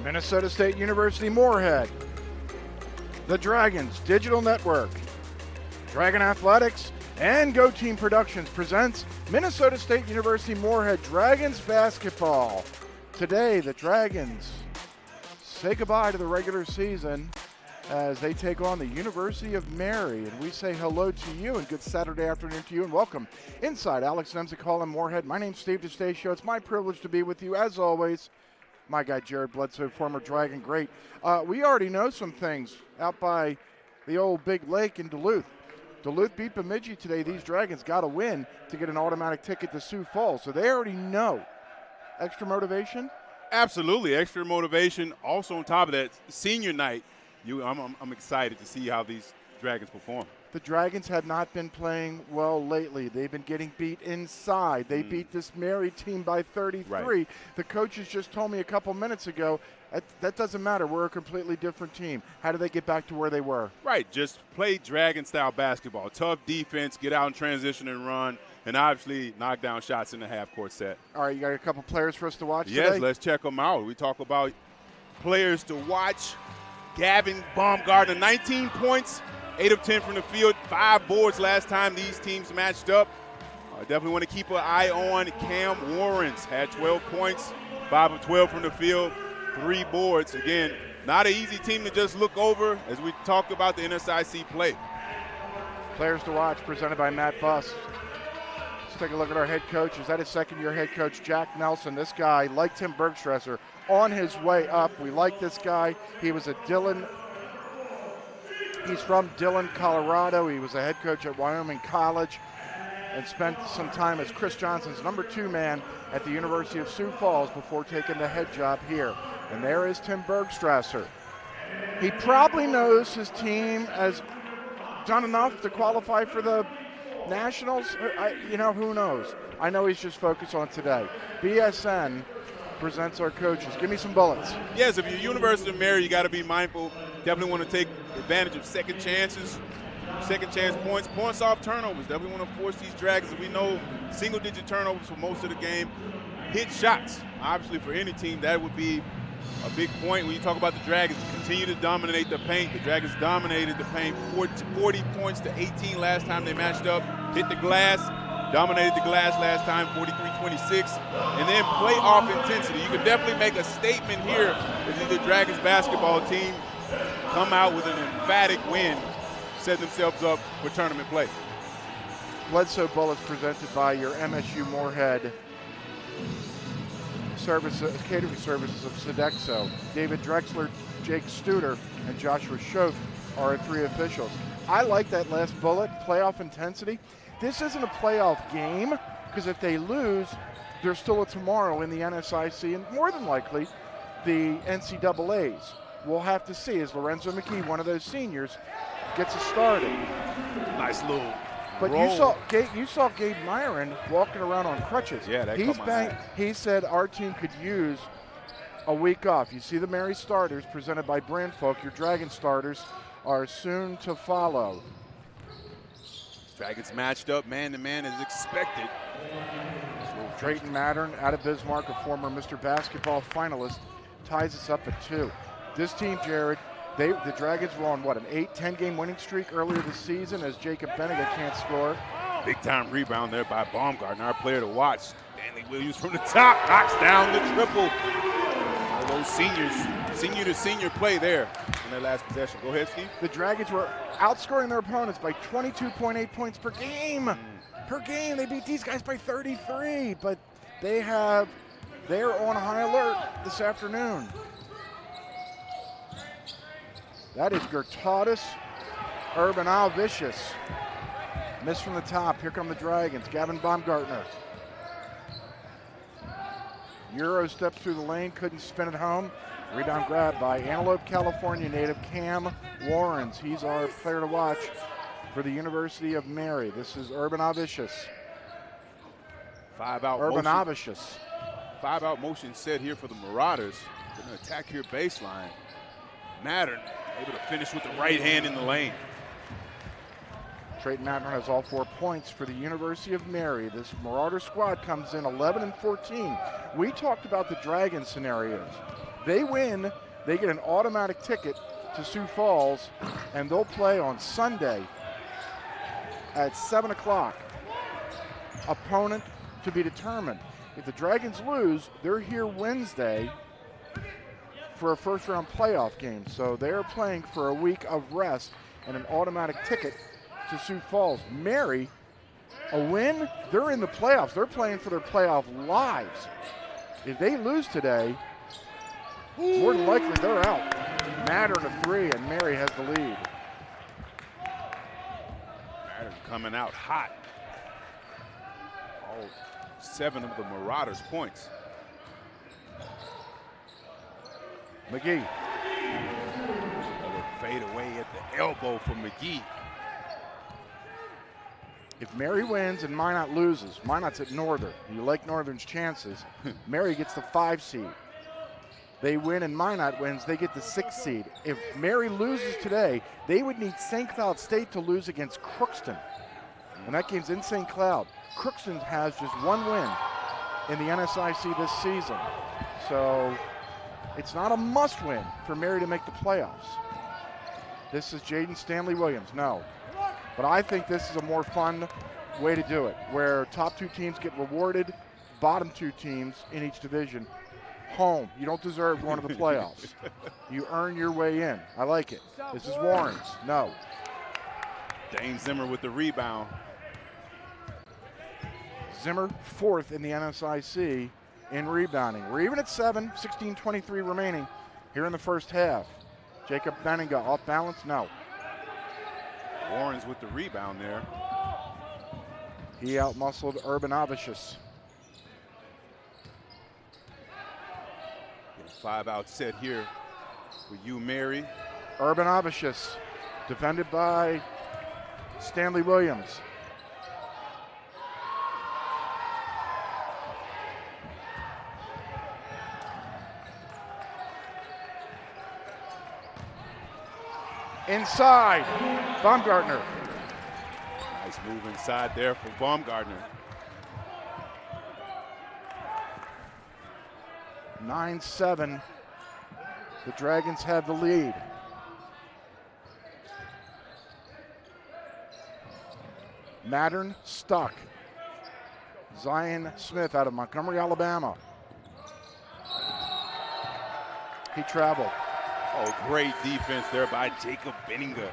Minnesota State University Moorhead, the Dragons Digital Network, Dragon Athletics, and Go Team Productions presents Minnesota State University Moorhead Dragons basketball. Today, the Dragons say goodbye to the regular season as they take on the University of Mary. And we say hello to you and good Saturday afternoon to you and welcome inside Alex Nemzik in Moorhead. My name's Steve DeStacio. It's my privilege to be with you as always. My guy Jared Bledsoe, former Dragon great. We already know some things out by the old big lake in Duluth. Duluth beat Bemidji today. These Dragons got to win to get an automatic ticket to Sioux Falls. So they already know. Extra motivation? Absolutely, extra motivation. Also on top of that, senior night, I'm excited to see how these Dragons perform. The Dragons have not been playing well lately. They've been getting beat inside. They beat this Mary team by 33. Right. The coaches just told me a couple minutes ago, that doesn't matter. We're a completely different team. How do they get back to where they were? Right, just play Dragon-style basketball. Tough defense, get out in transition and run, and obviously knock down shots in the half-court set. All right, you got a couple players for us to watch Yes, today? let's check them out. We talk about players to watch. Gavin Baumgartner, 19 points. 8 of 10 from the field, 5 boards last time these teams matched up. Definitely want to keep an eye on Cam Warrens. Had 12 points, 5 of 12 from the field, 3 boards. Again, not an easy team to just look over as we talked about the NSIC play. Players to watch presented by Matt Buss. Let's take a look at our head coach. Is that his second-year head coach, Jack Nelson? This guy, like Tim Bergstresser, on his way up. We like this guy. He was He's from Dillon, Colorado. He was a head coach at Wyoming College and spent some time as Chris Johnson's number 2 man at the University of Sioux Falls before taking the head job here. And there is Tim Bergstresser. He probably knows his team has done enough to qualify for the Nationals. Who knows? I know he's just focused on today. BSN presents our coaches. Give me some bullets. Yes, if you're University of Mary, you got to be mindful. Definitely want to take advantage of second chances, second chance points off turnovers. Definitely want to force these Dragons. We know single-digit turnovers for most of the game. Hit shots. Obviously, for any team, that would be a big point. When you talk about the Dragons, continue to dominate the paint. The Dragons dominated the paint, 40 points to 18 last time they matched up. Hit the glass. Dominated the glass last time, 43-26, and then playoff intensity. You can definitely make a statement here as the Dragons basketball team come out with an emphatic win, set themselves up for tournament play. Bledsoe Bullets presented by your MSU Moorhead catering services of Sodexo. David Drexler, Jake Studer, and Joshua Schoaf are our 3 officials. I like that last bullet, playoff intensity. This isn't a playoff game because if they lose, there's still a tomorrow in the NSIC and more than likely the NCAAs. We'll have to see as Lorenzo McKee, one of those seniors, gets us started. Nice little But roll. you saw Gabe Myron walking around on crutches. Yeah, that caught my eye. He said our team could use a week off. You see the Mary starters presented by Brandfolk. Your Dragon starters are soon to follow. Dragons matched up man-to-man as expected. Drayton Mattern out of Bismarck, a former Mr. Basketball finalist, ties us up at 2. This team, Jared, the Dragons were on, an 8-10 game winning streak earlier this season as Jacob Benega can't score. Big-time rebound there by Baumgartner, our player to watch. Stanley Williams from the top knocks down the triple. All those senior-to-senior play there in their last possession. Go ahead, Steve. The Dragons were outscoring their opponents by 22.8 points per game. They beat these guys by 33, but they're on high alert this afternoon. That is Gertadis Urbanavicius. Miss from the top. Here come the Dragons. Gavin Baumgartner. Euro steps through the lane, couldn't spin it home. Rebound grab by Antelope, California native Cam Warrens. He's our player to watch for the University of Mary. This is Urbanavicius. 5-out motion set here for the Marauders. Going to attack here baseline. Mattern able to finish with the right hand in the lane. Drayton Mattern has all 4 points for the University of Mary. This Marauder squad comes in 11-14. We talked about the Dragon scenarios. they win, they get an automatic ticket to Sioux Falls, and they'll play on Sunday at 7 o'clock. Opponent to be determined. If the Dragons lose, they're here Wednesday for a first-round playoff game. So they're playing for a week of rest and an automatic ticket to Sioux Falls. Mary, a win, they're in the playoffs. They're playing for their playoff lives. If they lose today, more than likely they're out. Mattern a 3, and Mary has the lead. Mattern coming out hot. All 7 of the Marauders' points. McGee. Another fade away at the elbow from McGee. If Mary wins and Minot loses, Minot's at Northern. You like Northern's chances. Mary gets the 5 seed. They win and Minot wins, they get the 6 seed. If Mary loses today, they would need St. Cloud State to lose against Crookston. And that game's in St. Cloud. Crookston has just 1 win in the NSIC this season. So it's not a must-win for Mary to make the playoffs. This is Jaden Stanley Williams, no. But I think this is a more fun way to do it, where top 2 teams get rewarded, bottom 2 teams in each division home. You don't deserve going to the playoffs. You earn your way in. I like it. This is Warren's, no. Dane Zimmer with the rebound. Zimmer 4th in the NSIC in rebounding. We're even at 7, 16:23 remaining here in the first half. Jacob Benninga off balance, no. Warren's with the rebound there. He outmuscled Urban Avicius. 5-out set here with UMary. Urban Avicius, defended by Stanley Williams. Inside, Baumgartner. Nice move inside there for Baumgartner. 9-7. The Dragons have the lead. Mattern stuck. Zion Smith out of Montgomery, Alabama. He traveled. Oh, great defense there by Jacob Benninga.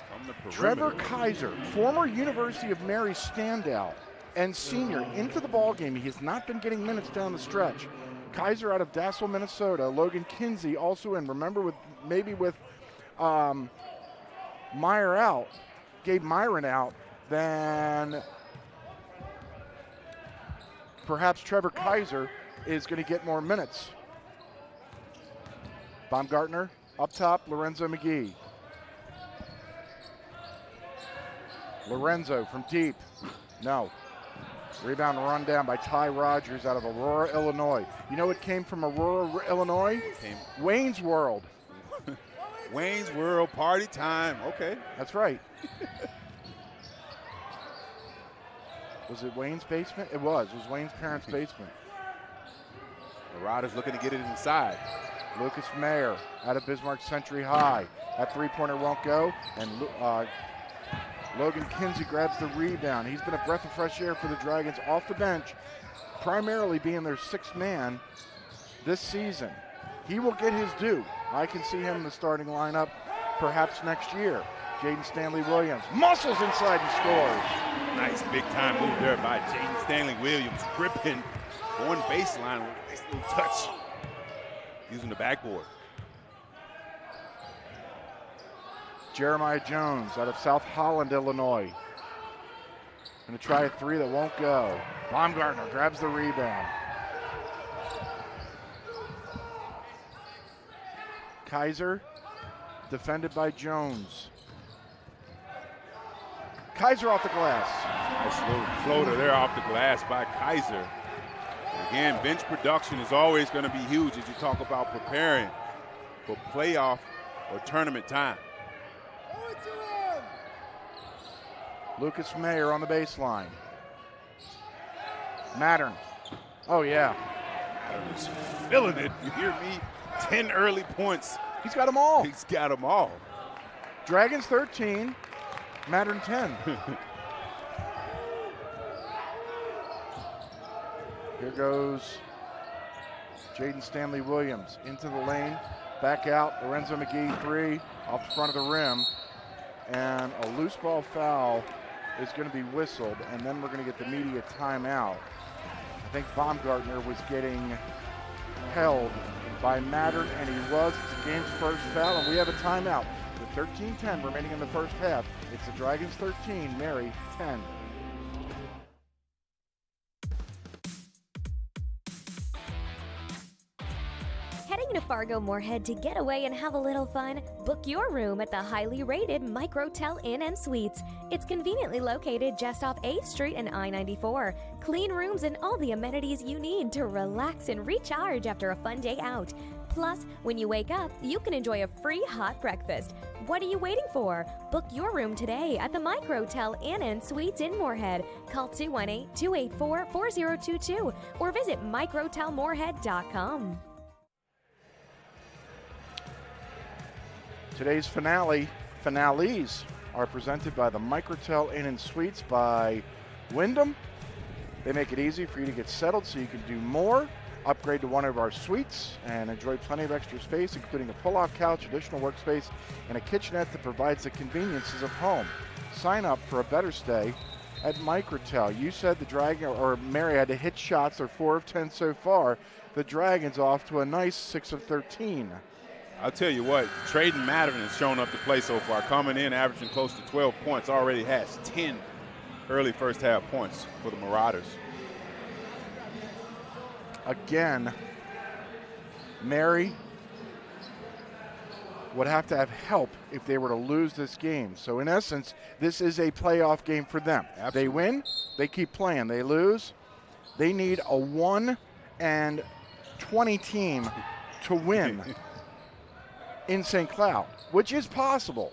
From the Trevor perimeter. Kaiser, former University of Mary standout and senior, into the ballgame. He has not been getting minutes down the stretch. Kaiser out of Dassel, Minnesota. Logan Kinsey also in. Remember, with Meyer out, Gabe Myron out, then perhaps Trevor Kaiser is going to get more minutes. Baumgartner up top, Lorenzo McGee. Lorenzo from deep, no. Rebound run down by Ty Rogers out of Aurora, Illinois. You know what came from Aurora, Illinois? Wayne's World. Wayne's World party time, okay. That's right. Was it Wayne's basement? It was Wayne's parents' basement. Marauders looking to get it inside. Lucas Mayer out of Bismarck Century High. That three-pointer won't go, and Logan Kinsey grabs the rebound. He's been a breath of fresh air for the Dragons off the bench, primarily being their 6th man this season. He will get his due. I can see him in the starting lineup perhaps next year. Jaden Stanley Williams muscles inside and scores. Nice big-time move there by Jaden Stanley Williams, gripping on baseline with a nice little touch using the backboard. Jeremiah Jones out of South Holland, Illinois. Going to try a 3 that won't go. Baumgartner grabs the rebound. Kaiser defended by Jones. Kaiser off the glass. Nice little floater there off the glass by Kaiser. And again, bench production is always going to be huge as you talk about preparing for playoff or tournament time. Lucas Mayer on the baseline. Mattern. Oh, yeah. He's feeling it. You hear me? 10 early points. He's got them all. He's got them all. Dragons 13, Mattern 10. Here goes Jaden Stanley Williams into the lane, back out. Lorenzo McGee 3 off the front of the rim, and a loose ball foul is going to be whistled, and then we're going to get the media timeout. I think Baumgartner was getting held by Mattern, and he was. It's the game's first foul, and we have a timeout. With 13-10 remaining in the first half, it's the Dragons 13, Mary 10. Heading to Fargo Moorhead to get away and have a little fun? Book your room at the highly rated Microtel Inn & Suites. It's conveniently located just off 8th Street and I-94. Clean rooms and all the amenities you need to relax and recharge after a fun day out. Plus, when you wake up, you can enjoy a free hot breakfast. What are you waiting for? Book your room today at the Microtel Inn & Suites in Moorhead. Call 218-284-4022 or visit microtelmoorhead.com. Today's finales are presented by the Microtel Inn & Suites by Wyndham. They make it easy for you to get settled so you can do more. Upgrade to one of our suites and enjoy plenty of extra space, including a pull-out couch, additional workspace, and a kitchenette that provides the conveniences of home. Sign up for a better stay at Microtel. You said the Dragon, or Mary, had to hit shots. They're 4 of 10 so far. The Dragons off to a nice 6 of 13. I'll tell you what, Trayden Mattern has shown up to play so far, coming in, averaging close to 12 points, already has 10 early first half points for the Marauders. Again, Mary would have to have help if they were to lose this game. So in essence, this is a playoff game for them. Absolutely. They win, they keep playing. They lose, they need a 1-20 team to win in St. Cloud, which is possible.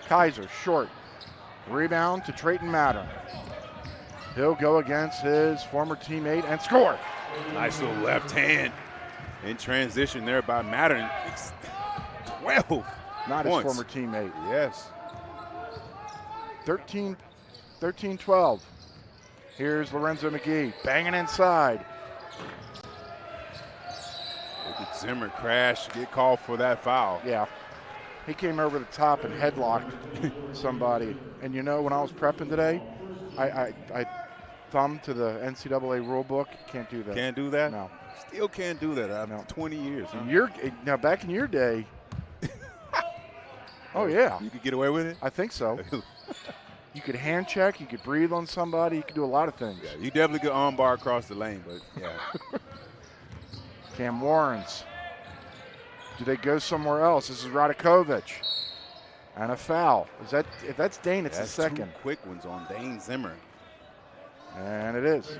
Kaiser, short. Rebound to Trayden Mattern. He'll go against his former teammate and score. Nice little left hand in transition there by Mattern. 12 Not points. his former teammate. Yes. 13-12. Here's Lorenzo McGee banging inside. Look at Zimmer crash, get called for that foul. Yeah. He came over the top and headlocked somebody. And you know, when I was prepping today, I thumbed to the NCAA rule book. Can't do that. Can't do that? No. Still can't do that after 20 years. Huh? Now, back in your day, oh, yeah. You could get away with it? I think so. You could hand check. You could breathe on somebody. You could do a lot of things. Yeah, you definitely could armbar across the lane, but yeah. Cam Warrens. Do they go somewhere else? This is Radakovic. And a foul. If that's Dane, it's the second. Two quick ones on Dane Zimmer. And it is.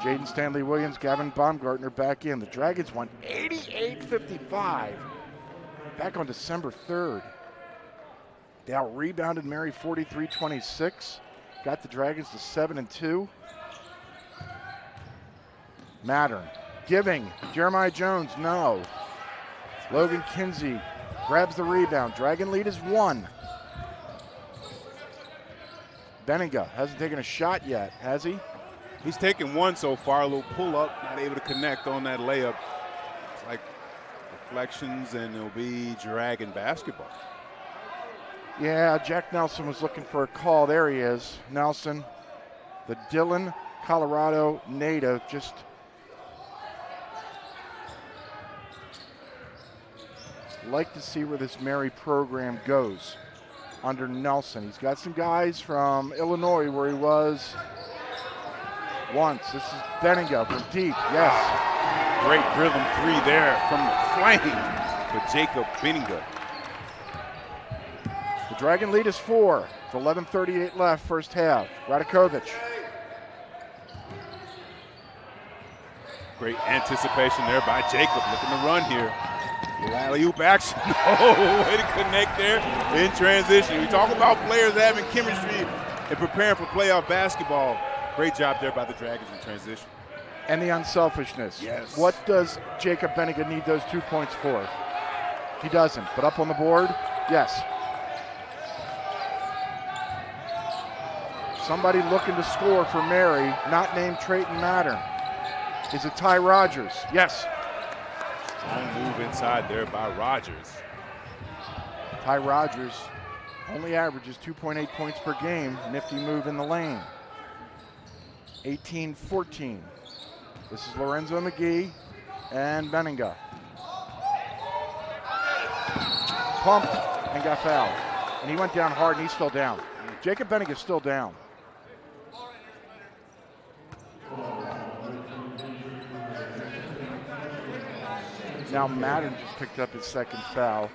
Jaden Stanley Williams, Gavin Baumgartner back in. The Dragons won 88-55 back on December 3rd. They out-rebounded Mary 43-26. Got the Dragons to 7-2. Mattern giving. Jeremiah Jones, no. Logan Kinsey grabs the rebound. Dragon lead is 1. Benninga hasn't taken a shot yet, has he? He's taken one so far, a little pull-up, not able to connect on that layup. It's like reflections, and it'll be Dragon basketball. Yeah, Jack Nelson was looking for a call. There he is. Nelson, the Dillon, Colorado native, just like to see where this Mary program goes under Nelson. He's got some guys from Illinois where he was once. This is Benninga from deep, yes. Great rhythm three there from the flank for Jacob Benninga. The Dragon lead is 4 with 11:38 left, first half. Radakovic. Great anticipation there by Jacob, looking to run here. Alley-oop action. Oh, way to connect there in transition. We talk about players having chemistry and preparing for playoff basketball. Great job there by the Dragons in transition. And the unselfishness. Yes. What does Jacob Bennigan need those 2 points for? He doesn't, but up on the board, yes. Somebody looking to score for Mary, not named Trayton Mattern. Is it Ty Rogers? Yes. Long move inside there by Rogers. Ty Rogers only averages 2.8 points per game. Nifty move in the lane. 18-14. This is Lorenzo McGee and Benninga. Pumped and got fouled. And he went down hard and he's still down. Jacob Benninga's still down. Now Mattern just picked up his second foul.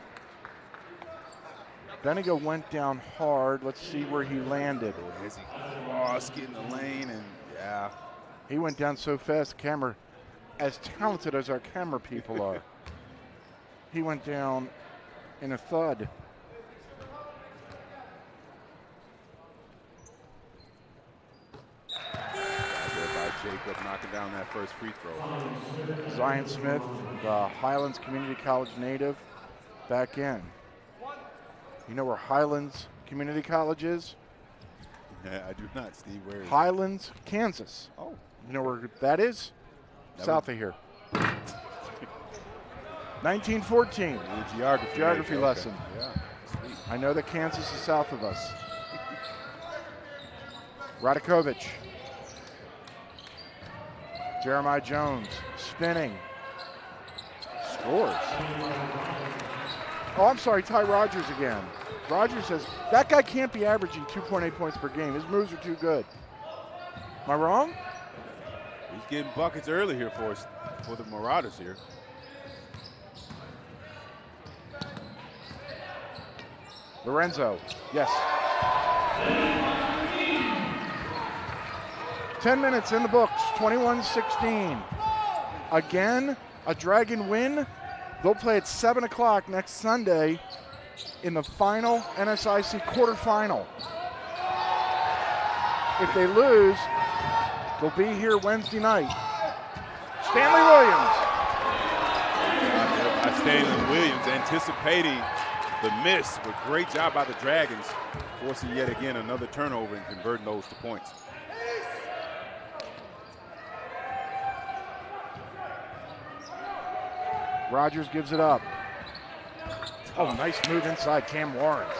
Benninga went down hard. Let's see where he landed. As he crossed, get in the lane, and yeah. He went down so fast, camera, as talented as our camera people are. He went down in a thud. By Jacob knocking down that first free throw. Zion Smith, the Highlands Community College native, back in. You know where Highlands Community College is? Yeah, I do not, Steve. Where is Highlands, Kansas. Oh. You know where that is? South of here. 1914. Geography lesson. Yeah, sweet. I know that Kansas is south of us. Radakovich. Jeremiah Jones spinning. Scores. Oh, I'm sorry, Ty Rogers again. Rogers says, that guy can't be averaging 2.8 points per game. His moves are too good. Am I wrong? He's getting buckets early here for us, for the Marauders here. Lorenzo, yes. 10 minutes in the books, 21-16. Again, a Dragon win. They'll play at 7 o'clock next Sunday in the final NSIC quarterfinal. If they lose, they'll be here Wednesday night. Stanley Williams. By Stanley Williams, anticipating the miss, but great job by the Dragons, forcing yet again another turnover and converting those to points. Rogers gives it up. Oh, nice move inside Cam Warrens.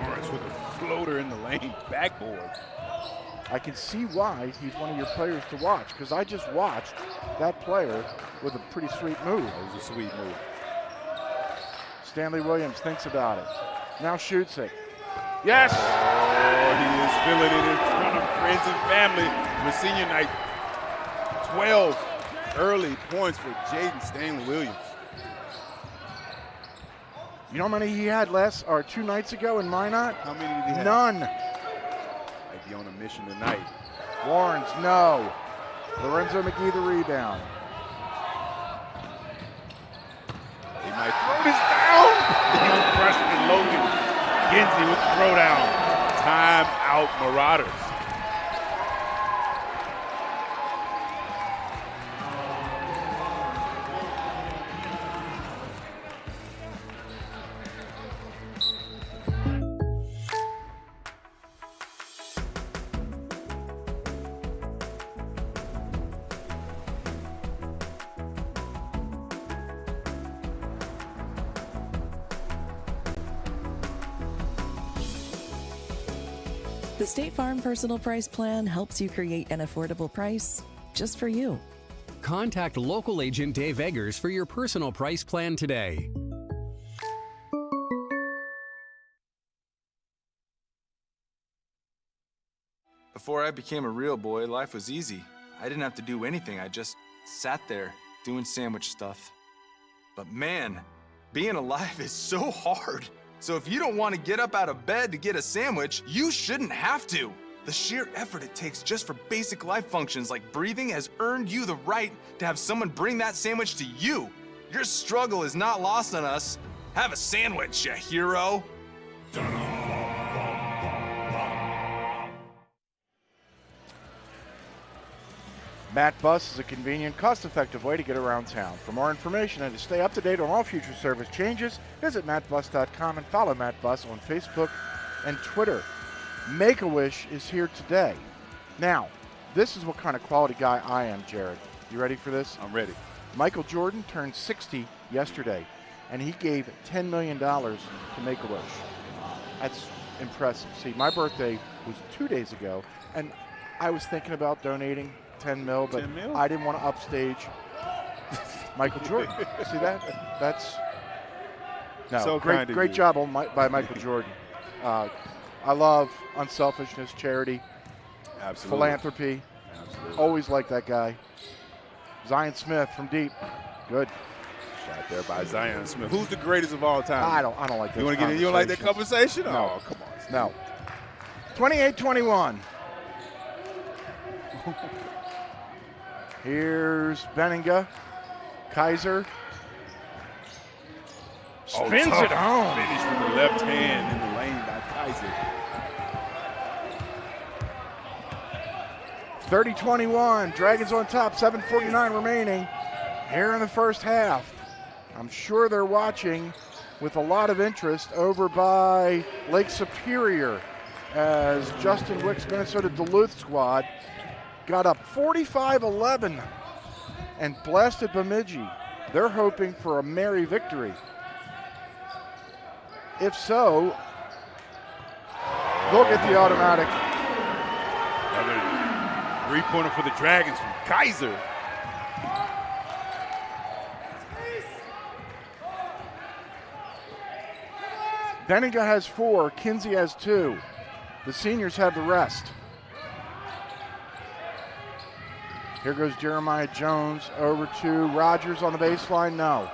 Warrens with a floater in the lane, backboard. I can see why he's one of your players to watch, because I just watched that player with a pretty sweet move. That was a sweet move. Stanley Williams thinks about it. Now shoots it. Yes! Oh, he is feeling it in front of friends and family with senior night. 12 early points for Jaden Stanley Williams. You know how many he had 2 nights ago in Minot? How many did he have? None. Might be on a mission tonight. Warrens, no. Lorenzo McGee the rebound. He might throw this down. Young freshman Logan Genzie with the throwdown. Time out Marauders. The State Farm Personal Price Plan helps you create an affordable price just for you. Contact local agent Dave Eggers for your personal price plan today. Before I became a real boy, life was easy. I didn't have to do anything. I just sat there doing sandwich stuff. But man, being alive is so hard. So if you don't want to get up out of bed to get a sandwich, you shouldn't have to. The sheer effort it takes just for basic life functions like breathing has earned you the right to have someone bring that sandwich to you. Your struggle is not lost on us. Have a sandwich, you hero. Matt Bus is a convenient, cost-effective way to get around town. For more information and to stay up to date on all future service changes, visit mattbus.com and follow Matt Bus on Facebook and Twitter. Make-A-Wish is here today. Now, this is what kind of quality guy I am, Jared. You ready for this? I'm ready. Michael Jordan turned 60 yesterday, and he gave $10 million to Make-A-Wish. That's impressive. See, my birthday was 2 days ago, and I was thinking about donating 10 mil, but 10 mil? I didn't want to upstage Michael Jordan. See that? That's So great. kind of Great you. job by Michael Jordan. I love unselfishness, charity, Absolutely. philanthropy. Absolutely. Always like that guy. Zion Smith from deep. Good. Shot there by Zion Smith. Who's the greatest of all time? I don't like that. You want to get in? You don't like that conversation? No. Oh, come on. Steve. No. 28-21. Here's Benninga. Kaiser. Spins tough it home. Finish with the left hand in the lane by Kaiser. 30-21. Dragons on top. 7:49 remaining here in the first half. I'm sure they're watching with a lot of interest over by Lake Superior as Justin Wick's Minnesota Duluth squad got up 45-11 and blasted Bemidji. They're hoping for a merry victory. If so, they'll get the automatic. Another three-pointer for the Dragons from Kaiser. Benninga has 4, Kinsey has 2. The seniors have the rest. Here goes Jeremiah Jones over to Rogers on the baseline. No.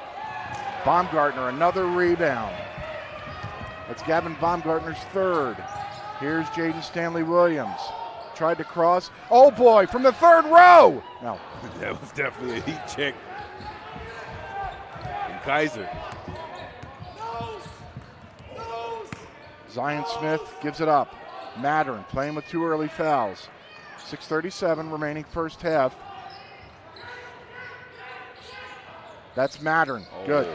Baumgartner, another rebound. That's Gavin Baumgartner's third. Here's Jaden Stanley Williams. Tried to cross. Oh boy, from the third row. No. That was definitely a heat check from Kaiser. Zion Smith gives it up. Mattern playing with 2 early fouls. 6:37 remaining first half. That's Mattern. Good.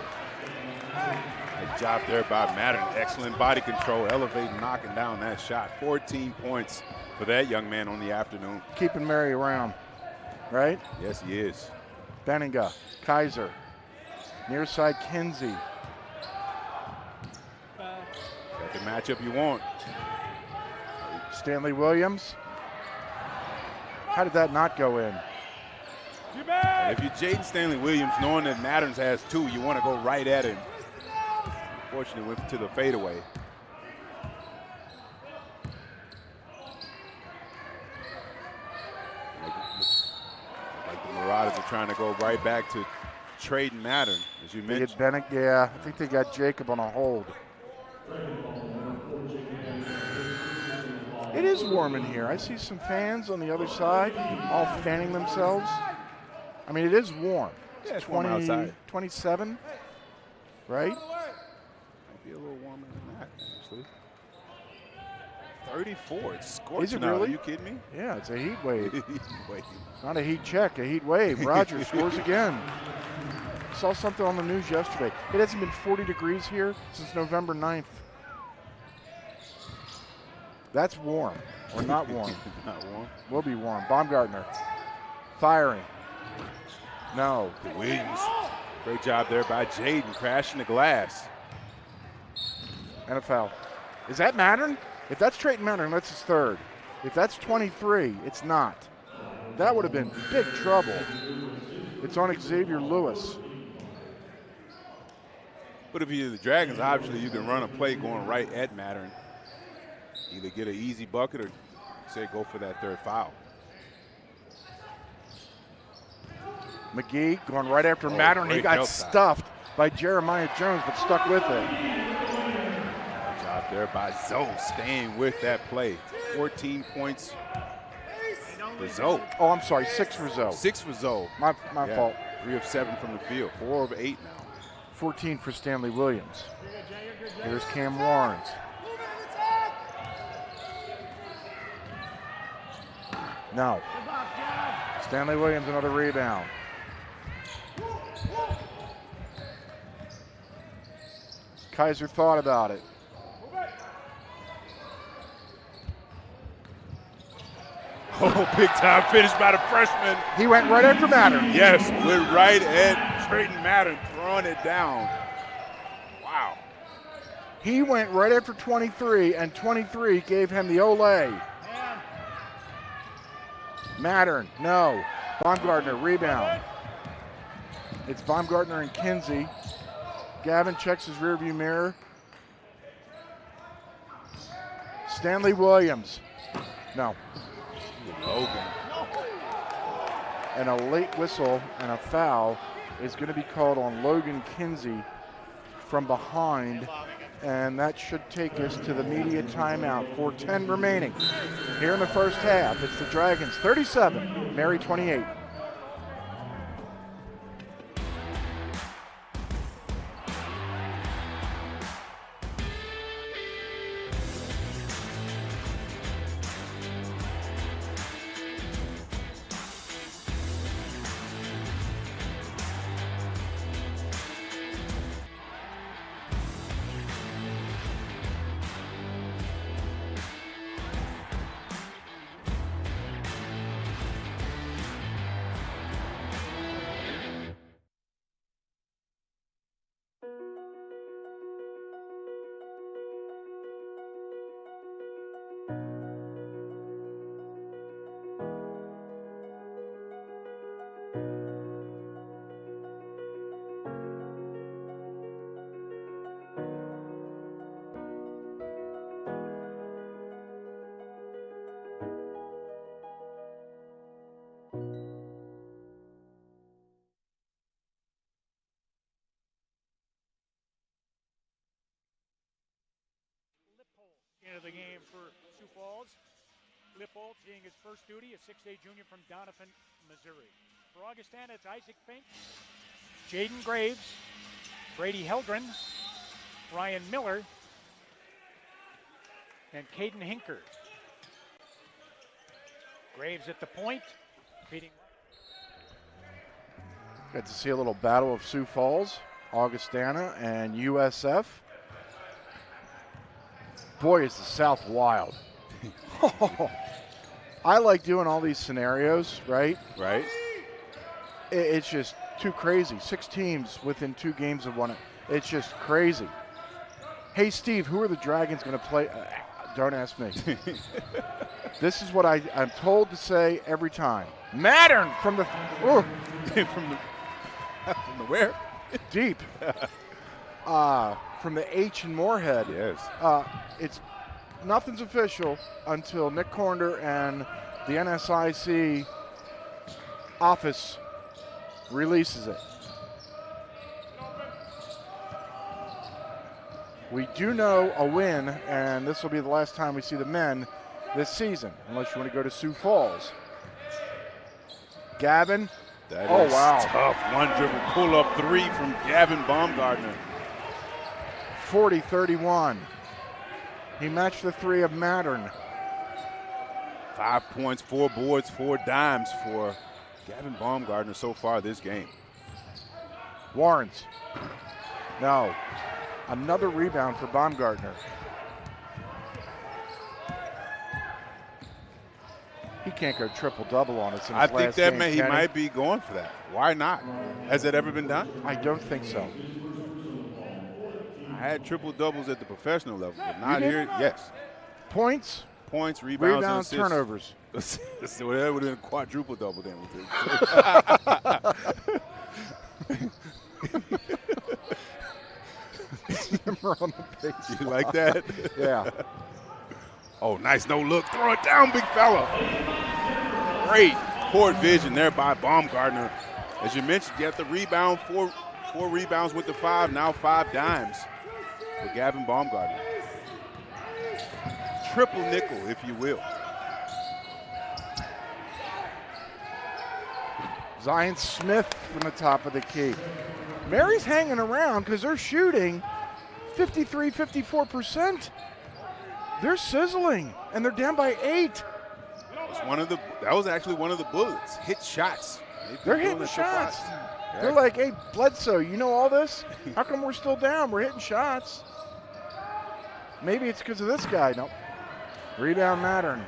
Good job there by Mattern. Excellent body control, elevating, knocking down that shot. 14 points for that young man on the afternoon. Keeping Mary around, right? Yes, he is. Benninga, Kaiser, near side Kinsey. Got the matchup you want. Stanley Williams. How did that not go in? And if you're Jaden Stanley Williams, knowing that Matterns has 2, you want to go right at him. Unfortunately, went to the fadeaway. Like the Marauders are trying to go right back to trading Mattern, as you They mentioned. get Benninga. Yeah, I think they got Jacob on a hold. It is warm in here. I see some fans on the other side all fanning themselves. I mean, it is warm. Yeah, it's warm outside. 27, right? Might be a little warmer than that, actually. 34. It's scorching Is it out. really? Are you kidding me? Yeah, it's a heat wave. Wait. Not a heat check, a heat wave. Rogers scores again. Saw something on the news yesterday. It hasn't been 40 degrees here since November 9th. That's warm, or not warm. Not warm. Will be warm. Baumgartner firing. No. Williams. Great job there by Jaden, crashing the glass. And a foul. Is that Mattern? If that's Trayton Mattern, that's his third. If that's 23, it's not. That would have been big trouble. It's on Xavier Lewis. But if you're the Dragons, obviously you can run a play going right at Mattern. Either get an easy bucket or say go for that third foul. McGee going right after Mattern. He great got help stuffed by Jeremiah Jones, but stuck with it. Good job there by Zoe, staying with that play. 14 points for Zoe. Oh, I'm sorry, 6 for Zoe. 6 for Zoe. My fault. 3 of 7 from the field. 4 of 8 now. 14 for Stanley Williams. Here's Cam Lawrence. No. Stanley Williams, another rebound. Kaiser thought about it. Oh, big time finish by the freshman. He went right after Mattern. Yes, went right at Trayton Mattern, throwing it down. Wow. He went right after 23, and 23 gave him the Olay. Mattern, no. Baumgartner, rebound. It's Baumgartner and Kinsey. Gavin checks his rearview mirror. Stanley Williams, no. Logan. And a late whistle and a foul is going to be called on Logan Kinsey from behind, and that should take us to the media timeout. 4:10 remaining here in the first half. It's the Dragons 37, Mary 28. Into the game for Sioux Falls. Lippold seeing his first duty, a 6'8" junior from Doniphan, Missouri. For Augustana, it's Isaac Fink, Jaden Graves, Brady Helgren, Ryan Miller, and Caden Hinker. Graves at the point, feeding. Got to see a little battle of Sioux Falls, Augustana, and USF. Boy, is the South wild. I like doing all these scenarios, right? Right. It's just too crazy. 6 teams within 2 games of one. It's just crazy. Hey, Steve, who are the Dragons going to play? Don't ask me. This is what I'm told to say every time. Mattern from the from the where? Deep. From the H in Moorhead. Yes. It's nothing's official until Nick Cornder and the NSIC office releases it. We do know a win, and this will be the last time we see the men this season, unless you want to go to Sioux Falls. Gavin. That oh, is wow. Tough. One dribble pull-up 3 from Gavin Baumgartner. 40-31. He matched the 3 of Mattern. 5 points, 4 boards, 4 dimes for Gavin Baumgartner so far this game. Warrens. No. Another rebound for Baumgartner. He can't go triple-double on us in his I think last that game, he can might be going for that. Why not? Has that ever been done? I don't think so. I had triple-doubles at the professional level, but not here. Yes. Points, Points, rebounds, and turnovers. So that would have been a quadruple-double then. Number on the page. You like that? Yeah. Oh, nice no look. Throw it down, big fella. Great court vision there by Baumgartner. As you mentioned, get the rebound, four rebounds with the 5, now 5 dimes for Gavin Baumgartner. Triple nickel, if you will. Zion Smith from the top of the key. Mary's hanging around because they're shooting 53, 54%. They're sizzling, and they're down by 8. That was actually one of the bullets. Hit shots. They're hitting shots. They're like, hey, Bledsoe, you know all this? How come we're still down? We're hitting shots. Maybe it's because of this guy. Nope. Rebound Mattern.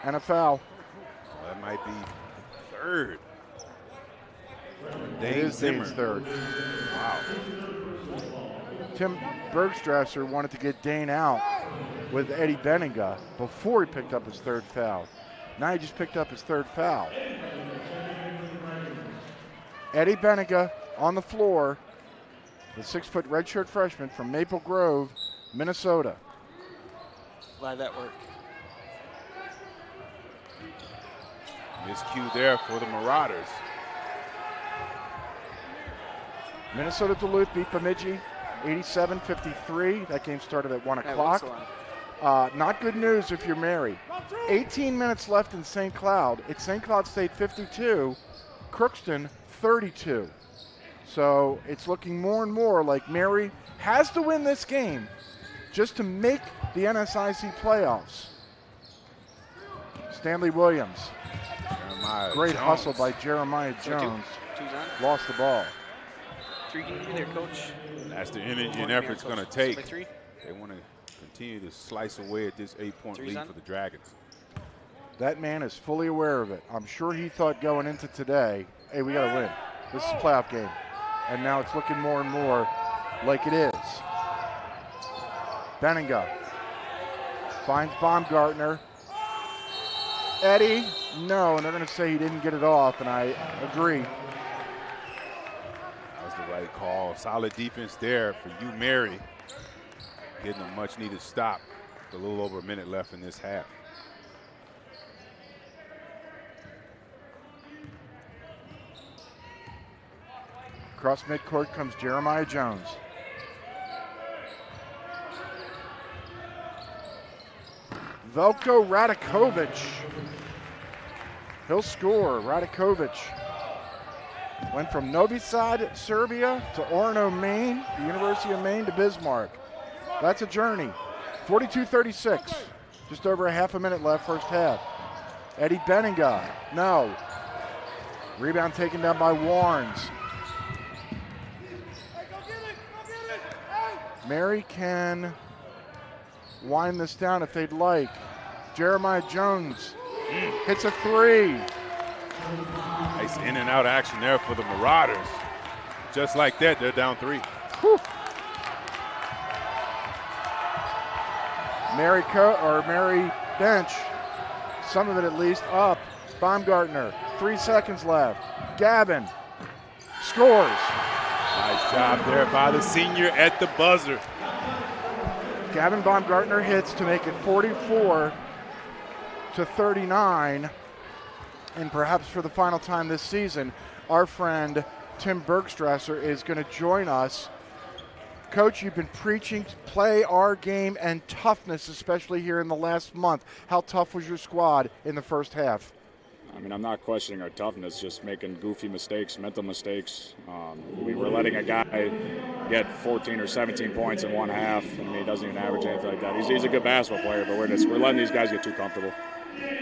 And a foul. That might be third. It is Dane's third. Wow. Tim Bergstrasser wanted to get Dane out with Eddie Benninga before he picked up his third foul. Now he just picked up his third foul. Eddie Benninga on the floor, the 6-foot redshirt freshman from Maple Grove, Minnesota. Glad that worked. Miscue there for the Marauders. Minnesota Duluth beat Bemidji 87-53. That game started at 1 o'clock. Not good news if you're Mary. 18 minutes left in St. Cloud. It's St. Cloud State 52, Crookston 32. So it's looking more and more like Mary has to win this game just to make the NSIC playoffs. Stanley Williams. Great hustle by Jeremiah Jones. Lost the ball. 3 can be there, coach. That's the energy and effort it's going to take. They want to continue to slice away at this 8-point lead for the Dragons. That man is fully aware of it. I'm sure he thought going into today, hey, we got to win. This is a playoff game. And now it's looking more and more like it is. Benninga finds Baumgartner. Eddie, no, and they're going to say he didn't get it off, and I agree. That was the right call. Solid defense there for UMary. Getting a much-needed stop with a little over a minute left in this half. Across midcourt comes Jeremiah Jones. Velko Radakovic. He'll score. Radakovic went from Novi Sad, Serbia to Orono, Maine, the University of Maine to Bismarck. That's a journey. 42-36. Just over a half a minute left first half. Eddie Benninga. No. Rebound taken down by Warnes. Mary can wind this down if they'd like. Jeremiah Jones hits a 3. Nice in and out action there for the Marauders. Just like that, they're down 3. Whew. Mary bench, some of it at least up. Baumgartner, 3 seconds left. Gavin scores. Nice job there by the senior at the buzzer. Gavin Baumgartner hits to make it 44-39. And perhaps for the final time this season, our friend Tim Bergstrasser is going to join us. Coach, you've been preaching play our game and toughness, especially here in the last month. How tough was your squad in the first half? I mean, I'm not questioning our toughness, just making goofy mistakes, mental mistakes. We were letting a guy get 14 or 17 points in one half, and he doesn't even average anything like that. He's a good basketball player, but we're letting these guys get too comfortable.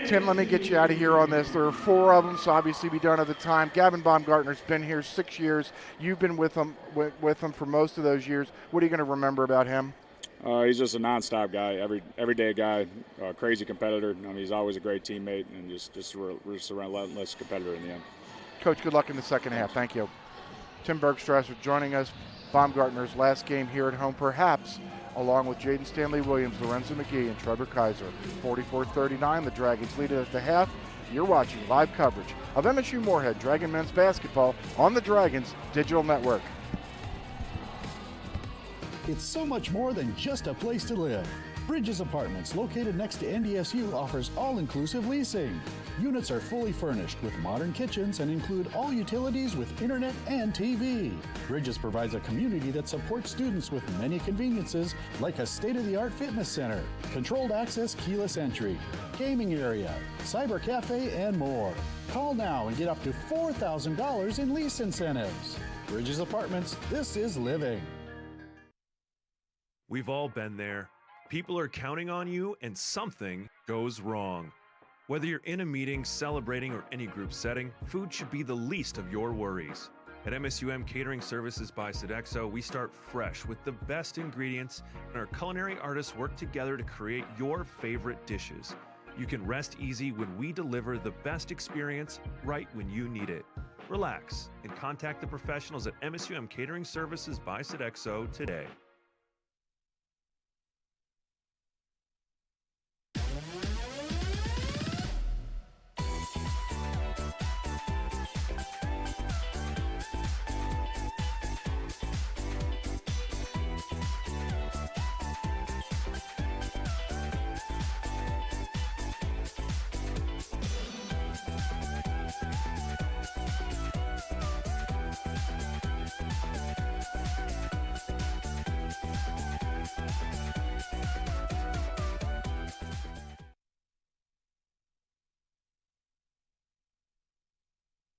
Tim, let me get you out of here on this. There are 4 of them, so obviously we don't have the time. Gavin Baumgartner's been here 6 years. You've been with him for most of those years. What are you going to remember about him? He's just a nonstop guy, everyday guy, crazy competitor. I mean, he's always a great teammate and just a relentless competitor in the end. Coach, good luck in the second half. Thank you. Tim Bergstrasser joining us. Baumgartner's last game here at home, perhaps, along with Jaden Stanley Williams, Lorenzo McGee, and Trevor Kaiser. 44-39, the Dragons lead it at the half. You're watching live coverage of MSU Moorhead Dragon men's basketball on the Dragons Digital Network. It's so much more than just a place to live. Bridges Apartments, located next to NDSU, offers all-inclusive leasing. Units are fully furnished with modern kitchens and include all utilities with internet and TV. Bridges provides a community that supports students with many conveniences like a state-of-the-art fitness center, controlled access keyless entry, gaming area, cyber cafe, and more. Call now and get up to $4,000 in lease incentives. Bridges Apartments, this is living. We've all been there. People are counting on you and something goes wrong. Whether you're in a meeting, celebrating, or any group setting, food should be the least of your worries. At MSUM Catering Services by Sodexo, we start fresh with the best ingredients, and our culinary artists work together to create your favorite dishes. You can rest easy when we deliver the best experience right when you need it. Relax and contact the professionals at MSUM Catering Services by Sodexo today.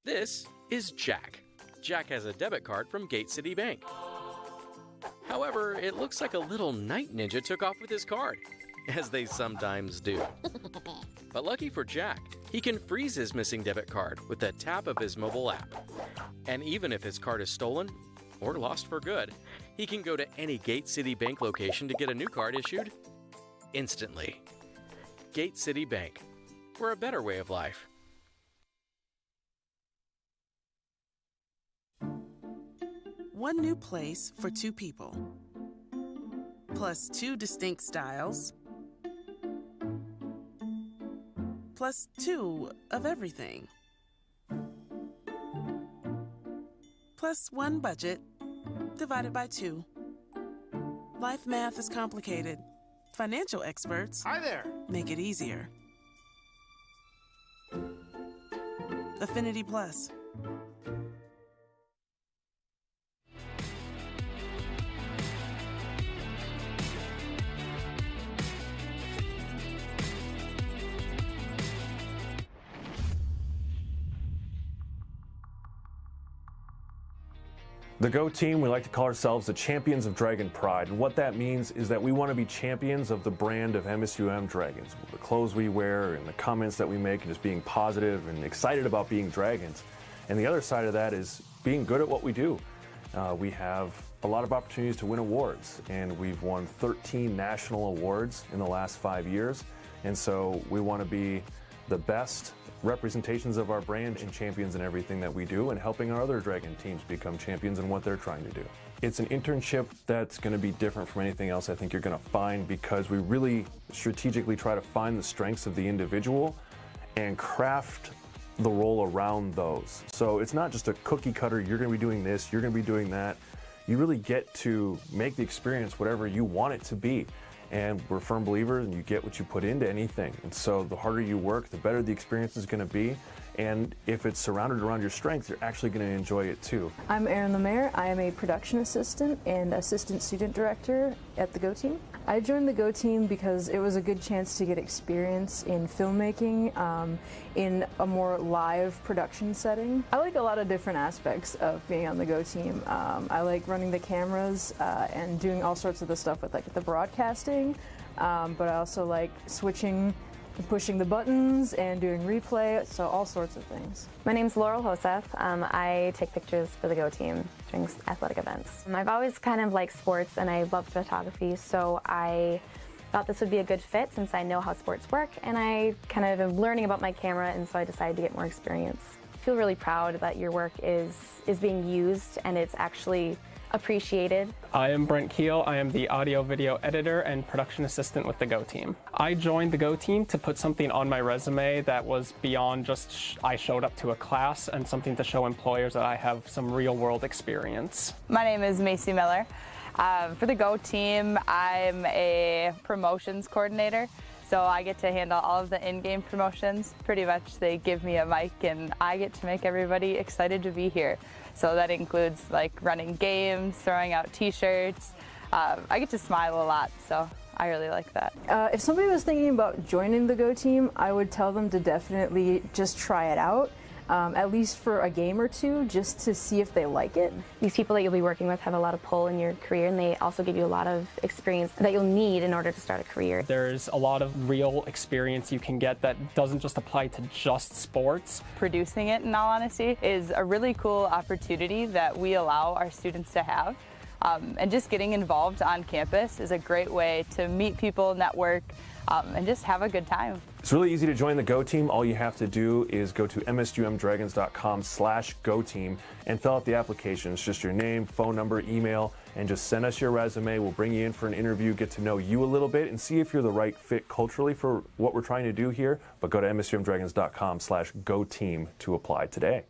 This is Jack. Jack has a debit card from Gate City Bank. However, it looks like a little night ninja took off with his card, as they sometimes do. But lucky for Jack, he can freeze his missing debit card with a tap of his mobile app. And even if his card is stolen or lost for good, he can go to any Gate City Bank location to get a new card issued instantly. Gate City Bank, for a better way of life. One new place for two people, plus two distinct styles, plus two of everything, plus one budget divided by two. Life math is complicated. Financial experts make it easier. Affinity Plus. The Go team, we like to call ourselves the champions of Dragon Pride. And what that means is that we want to be champions of the brand of MSUM Dragons. The clothes we wear and the comments that we make and just being positive and excited about being Dragons. And the other side of that is being good at what we do. We have a lot of opportunities to win awards, and we've won 13 national awards in the last 5 years. And so we want to be the best representations of our brand and champions in everything that we do, and helping our other Dragon teams become champions in what they're trying to do. It's an internship that's going to be different from anything else I think you're going to find, because we really strategically try to find the strengths of the individual and craft the role around those. So it's not just a cookie cutter, you're going to be doing this, you're going to be doing that. You really get to make the experience whatever you want it to be. And we're firm believers, and you get what you put into anything. And so the harder you work, the better the experience is going to be. And if it's surrounded around your strengths, you're actually going to enjoy it too. I'm Erin Lemaire. I am a production assistant and assistant student director at the Go team. I joined the Go team because it was a good chance to get experience in filmmaking in a more live production setting. I like a lot of different aspects of being on the Go team. I like running the cameras and doing all sorts of the stuff with like the broadcasting, but I also like switching and pushing the buttons and doing replay, so all sorts of things. My name's Laurel Joseph. I take pictures for the Go team during athletic events. I've always kind of liked sports, and I love photography, so I thought this would be a good fit since I know how sports work, and I kind of am learning about my camera, and so I decided to get more experience. I feel really proud that your work is being used and it's actually appreciated. I am Brent Keel. I am the audio video editor and production assistant with the Go team. I joined the Go team to put something on my resume that was beyond just I showed up to a class, and something to show employers that I have some real world experience. My name is Macy Miller. For the Go team, I'm a promotions coordinator. So I get to handle all of the in-game promotions. Pretty much they give me a mic and I get to make everybody excited to be here. So that includes like running games, throwing out t-shirts. I get to smile a lot, so I really like that. If somebody was thinking about joining the Go team, I would tell them to definitely just try it out. at least for a game or two, just to see if they like it. These people that you'll be working with have a lot of pull in your career, and they also give you a lot of experience that you'll need in order to start a career. There's a lot of real experience you can get that doesn't just apply to just sports. Producing it, in all honesty, is a really cool opportunity that we allow our students to have. And just getting involved on campus is a great way to meet people, network, and just have a good time. It's really easy to join the Go Team. All you have to do is go to msumdragons.com/Go Team and fill out the application. It's just your name, phone number, email, and just send us your resume. We'll bring you in for an interview, get to know you a little bit, and see if you're the right fit culturally for what we're trying to do here. But go to msumdragons.com/Go Team to apply today.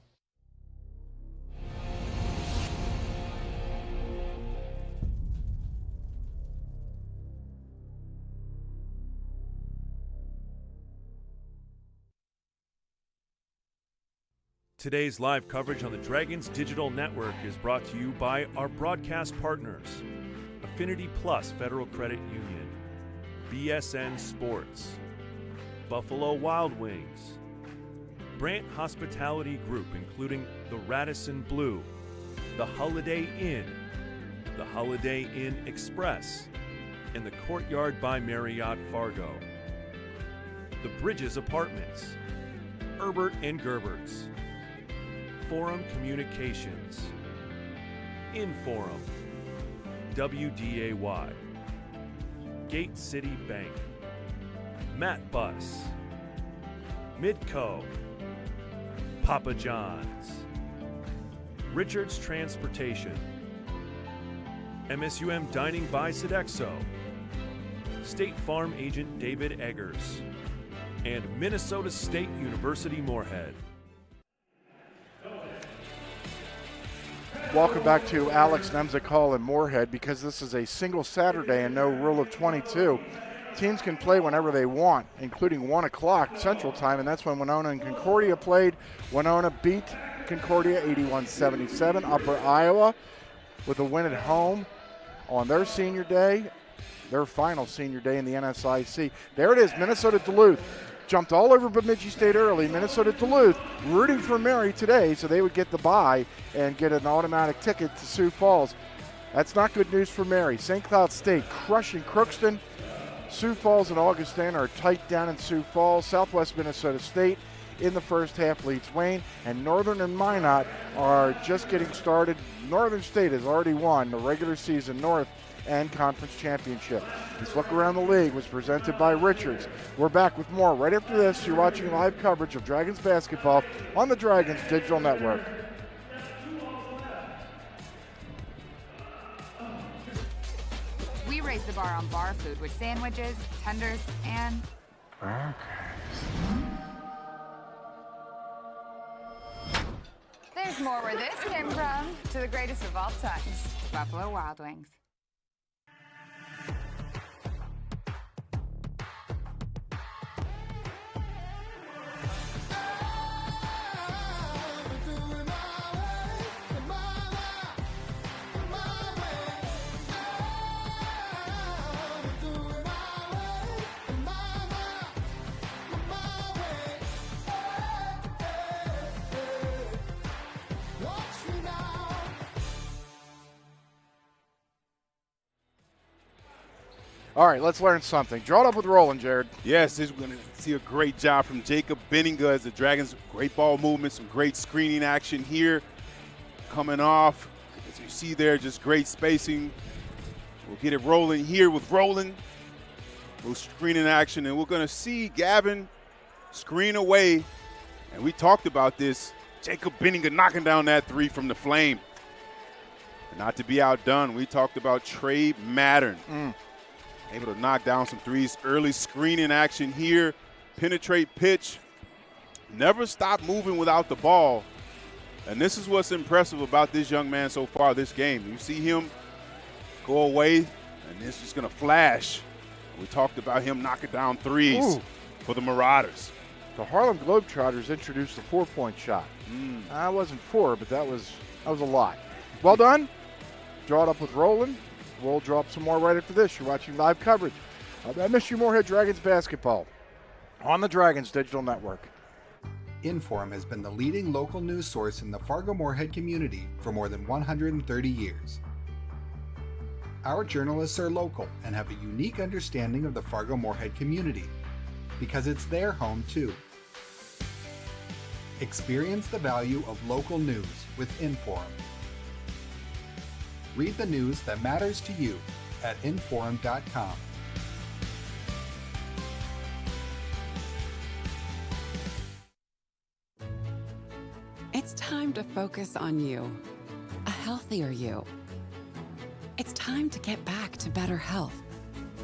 Today's live coverage on the Dragons Digital Network is brought to you by our broadcast partners, Affinity Plus Federal Credit Union, BSN Sports, Buffalo Wild Wings, Brant Hospitality Group, including the Radisson Blue, the Holiday Inn, the Holiday Inn Express, and the Courtyard by Marriott Fargo, the Bridges Apartments, Herbert and Gerbert's, Forum Communications, Inforum, WDAY, Gate City Bank, Matt Bus, Midco, Papa John's, Richards Transportation, MSUM Dining by Sodexo, State Farm Agent David Eggers, and Minnesota State University Moorhead. Welcome back to Alex Nemzik Hall in Moorhead. Because this is a single Saturday and no rule of 22, teams can play whenever they want, including 1 o'clock Central Time, and that's when Winona and Concordia played. Winona beat Concordia 81-77. Upper Iowa with a win at home on their senior day, their final senior day in the NSIC. There it is, Minnesota Duluth. Jumped all over Bemidji State early. Minnesota Duluth rooting for Mary today so they would get the bye and get an automatic ticket to Sioux Falls. That's not good news for Mary. St. Cloud State crushing Crookston. Sioux Falls and Augustine are tight down in Sioux Falls. Southwest Minnesota State in the first half leads Wayne, and Northern and Minot are just getting started. Northern State has already won the regular season North and Conference Championship. This look around the league was presented by Richards. We're back with more right after this. You're watching live coverage of Dragons basketball on the Dragons Digital Network. We raise the bar on bar food with sandwiches, tenders, and burgers. There's more where this came from. To the greatest of all times, Buffalo Wild Wings. All right, let's learn something. Draw it up with Roland, Jared. Yes, we're going to see a great job from Jacob Benninga as the Dragons. Great ball movement, some great screening action here. Coming off, as you see there, just great spacing. We'll get it rolling here with Roland. A little screening action, and we're going to see Gavin screen away. And we talked about this. Jacob Benninga knocking down that three from the flame. And not to be outdone, we talked about Trey Mattern. Able to knock down some threes. Early screening action here. Penetrate pitch. Never stop moving without the ball. And this is what's impressive about this young man so far this game. You see him go away, and it's just going to flash. We talked about him knocking down threes for the Marauders. The Harlem Globetrotters introduced the four-point shot. That wasn't four, but that was a lot. Well done. Draw it up with Roland. We'll draw up some more right after this. You're watching live coverage of MSU Moorhead Dragons basketball on the Dragons Digital Network. Inform has been the leading local news source in the Fargo-Moorhead community for more than 130 years. Our journalists are local and have a unique understanding of the Fargo-Moorhead community, because it's their home too. Experience the value of local news with Inform. Read the news that matters to you at inform.com. It's time to focus on you, a healthier you. It's time to get back to better health.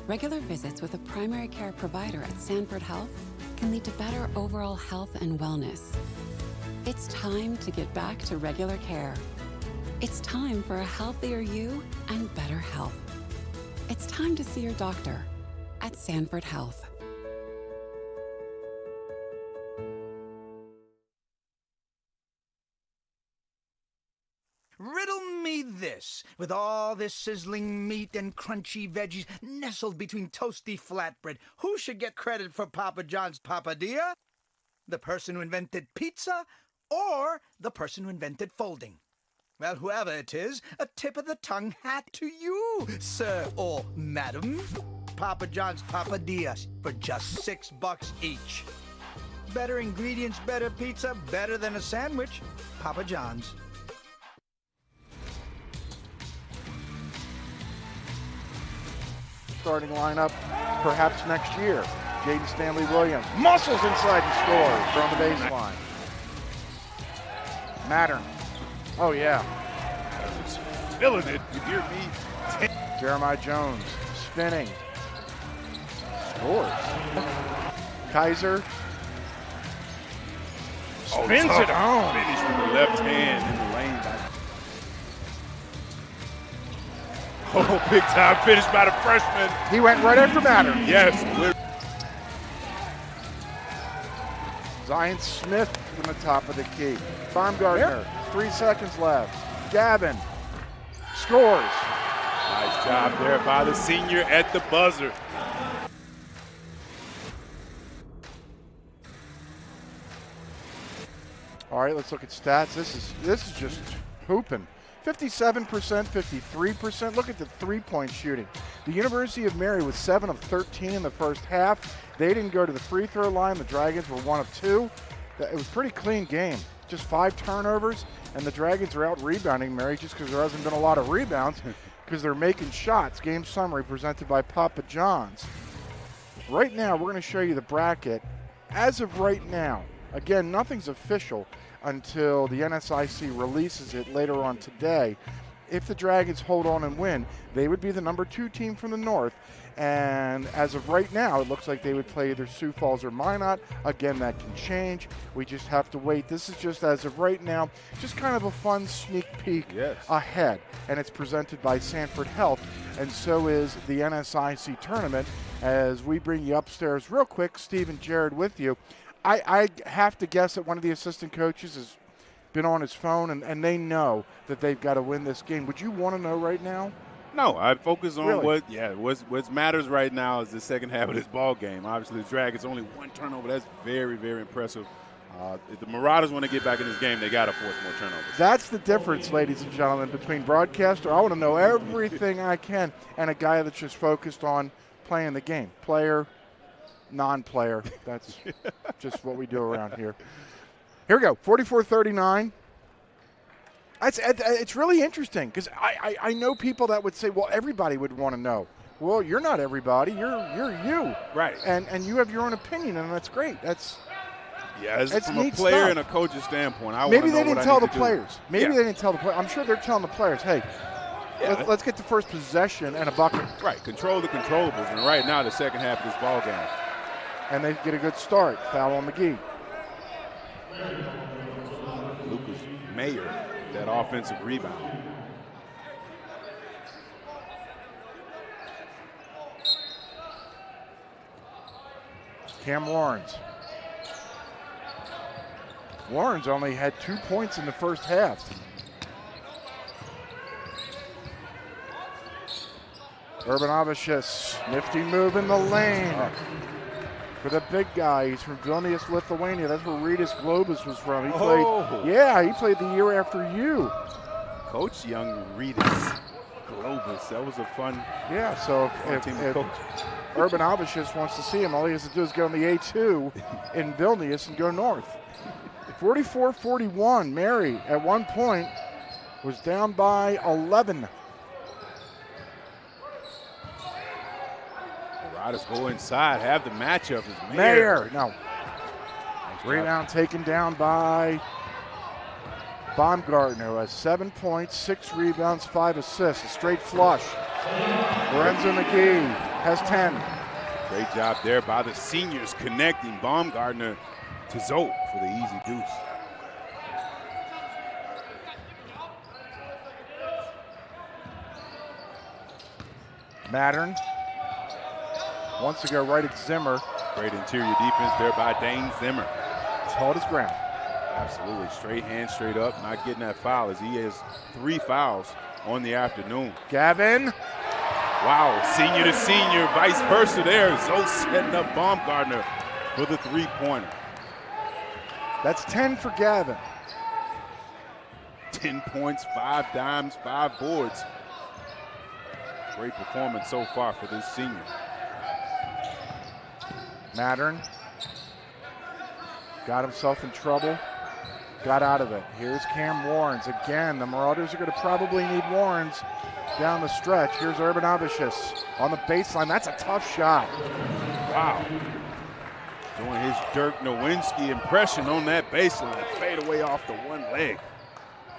Regular visits with a primary care provider at Sanford Health can lead to better overall health and wellness. It's time to get back to regular care. It's time for a healthier you and better health. It's time to see your doctor at Sanford Health. Riddle me this, with all this sizzling meat and crunchy veggies nestled between toasty flatbread, who should get credit for Papa John's papadilla? The person who invented pizza or the person who invented folding? Well, whoever it is, a tip of the tongue hat to you, sir or madam. Papa John's papadillas for just $6 each. Better ingredients, better pizza, better than a sandwich. Papa John's. Starting lineup perhaps next year. Jaden Stanley Williams muscles inside and scores from the baseline. Mattern. Oh yeah. Just feeling it. You hear me? Jeremiah Jones spinning. Scores. Kaiser spins it home. Finish with the left hand in the lane. Oh, big time finish by the freshman. He went right after Mattern. Yes. Zion Smith from the top of the key. Baumgartner, 3 seconds left. Gavin scores. Nice job there by the senior at the buzzer. All right, let's look at stats. This is just hooping. 57%, 53%. Look at the three-point shooting. The University of Mary was 7 of 13 in the first half. They didn't go to the free throw line. The Dragons were 1 of 2. It was a pretty clean game. Just 5 turnovers, and the Dragons are out rebounding Mary just because there hasn't been a lot of rebounds because they're making shots. Game summary presented by Papa John's. Right now, we're going to show you the bracket. As of right now, again, nothing's official until the NSIC releases it later on today. If the Dragons hold on and win, they would be the number 2 team from the North. And as of right now, it looks like they would play either Sioux Falls or Minot. Again, that can change. We just have to wait. This is just as of right now, just kind of a fun sneak peek ahead. And it's presented by Sanford Health, and so is the NSIC tournament. As we bring you upstairs real quick, Steve and Jared with you. I have to guess that one of the assistant coaches has been on his phone, and they know that they've got to win this game. Would you want to know right now? No, I'd focus on Really? what matters right now is the second half of this ball game. Obviously, the Dragons only 1 turnover. That's very, very impressive. If the Marauders want to get back in this game, they got to force more turnovers. That's the difference, ladies and gentlemen, between broadcaster, I want to know everything I can, and a guy that's just focused on playing the game. Player, non-player. That's just what we do around here. Here we go, 44-39. It's really interesting because I know people that would say, well, everybody would want to know. Well, you're not everybody. You're you. Right. And you have your own opinion, and that's great. That's from a player stuff. and a coach's standpoint. Maybe they didn't tell the players. Maybe they didn't tell the players. I'm sure they're telling the players, hey, let's get the first possession and a bucket. Right, control the controllables. And right now, the second half of this ball game. And they get a good start. Foul on McGee. Lucas Mayer, that offensive rebound. Cam Lawrence. Lawrence only had 2 points in the first half. Urban Abashis, nifty move in the lane. for the big guy. He's from Vilnius, Lithuania. That's where Rytis Globus was from. He played the year after you. Coach Young Rytis Globus. That was a fun. Yeah, so if Urban Avicius wants to see him, all he has to do is get on the A2 in Vilnius and go north. 44-41. Mary at one point was down by 11. Riders go inside, have the matchup. Mayer. No. Rebound taken down by Baumgartner, who has 7 points, 6 rebounds, 5 assists. A straight flush. Lorenzo McGee has 10. Great job there by the seniors connecting Baumgartner to Zoe for the easy deuce. Mattern wants to go right at Zimmer. Great interior defense there by Dane Zimmer. He's held his ground. Absolutely. Straight hand, straight up, not getting that foul as he has 3 fouls on the afternoon. Gavin. Wow, senior to senior, vice versa there. Zoe setting up Baumgartner for the three-pointer. That's 10 for Gavin. 10 points, 5 dimes, 5 boards. Great performance so far for this senior. Mattern got himself in trouble, got out of it. Here's Cam Warrens again. The Marauders are going to probably need Warrens down the stretch. Here's Urban Avicius on the baseline. That's a tough shot. Wow. Doing his Dirk Nowinski impression on that baseline. Fade away off the one leg.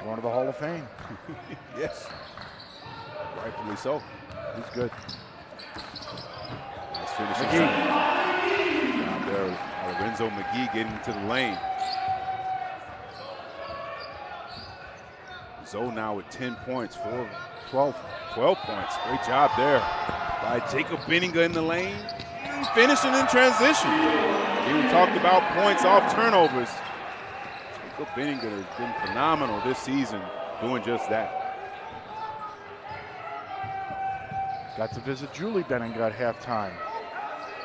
Going to the Hall of Fame. Yes. Rightfully so. He's good. Nice finishing. Down there, Lorenzo McGee getting into the lane. Zoe now with 10 points, 12 points. Great job there by Jacob Benninga in the lane. Finishing in transition. We talked about points off turnovers. Jacob Benninga has been phenomenal this season doing just that. Got to visit Julie Benninga at halftime.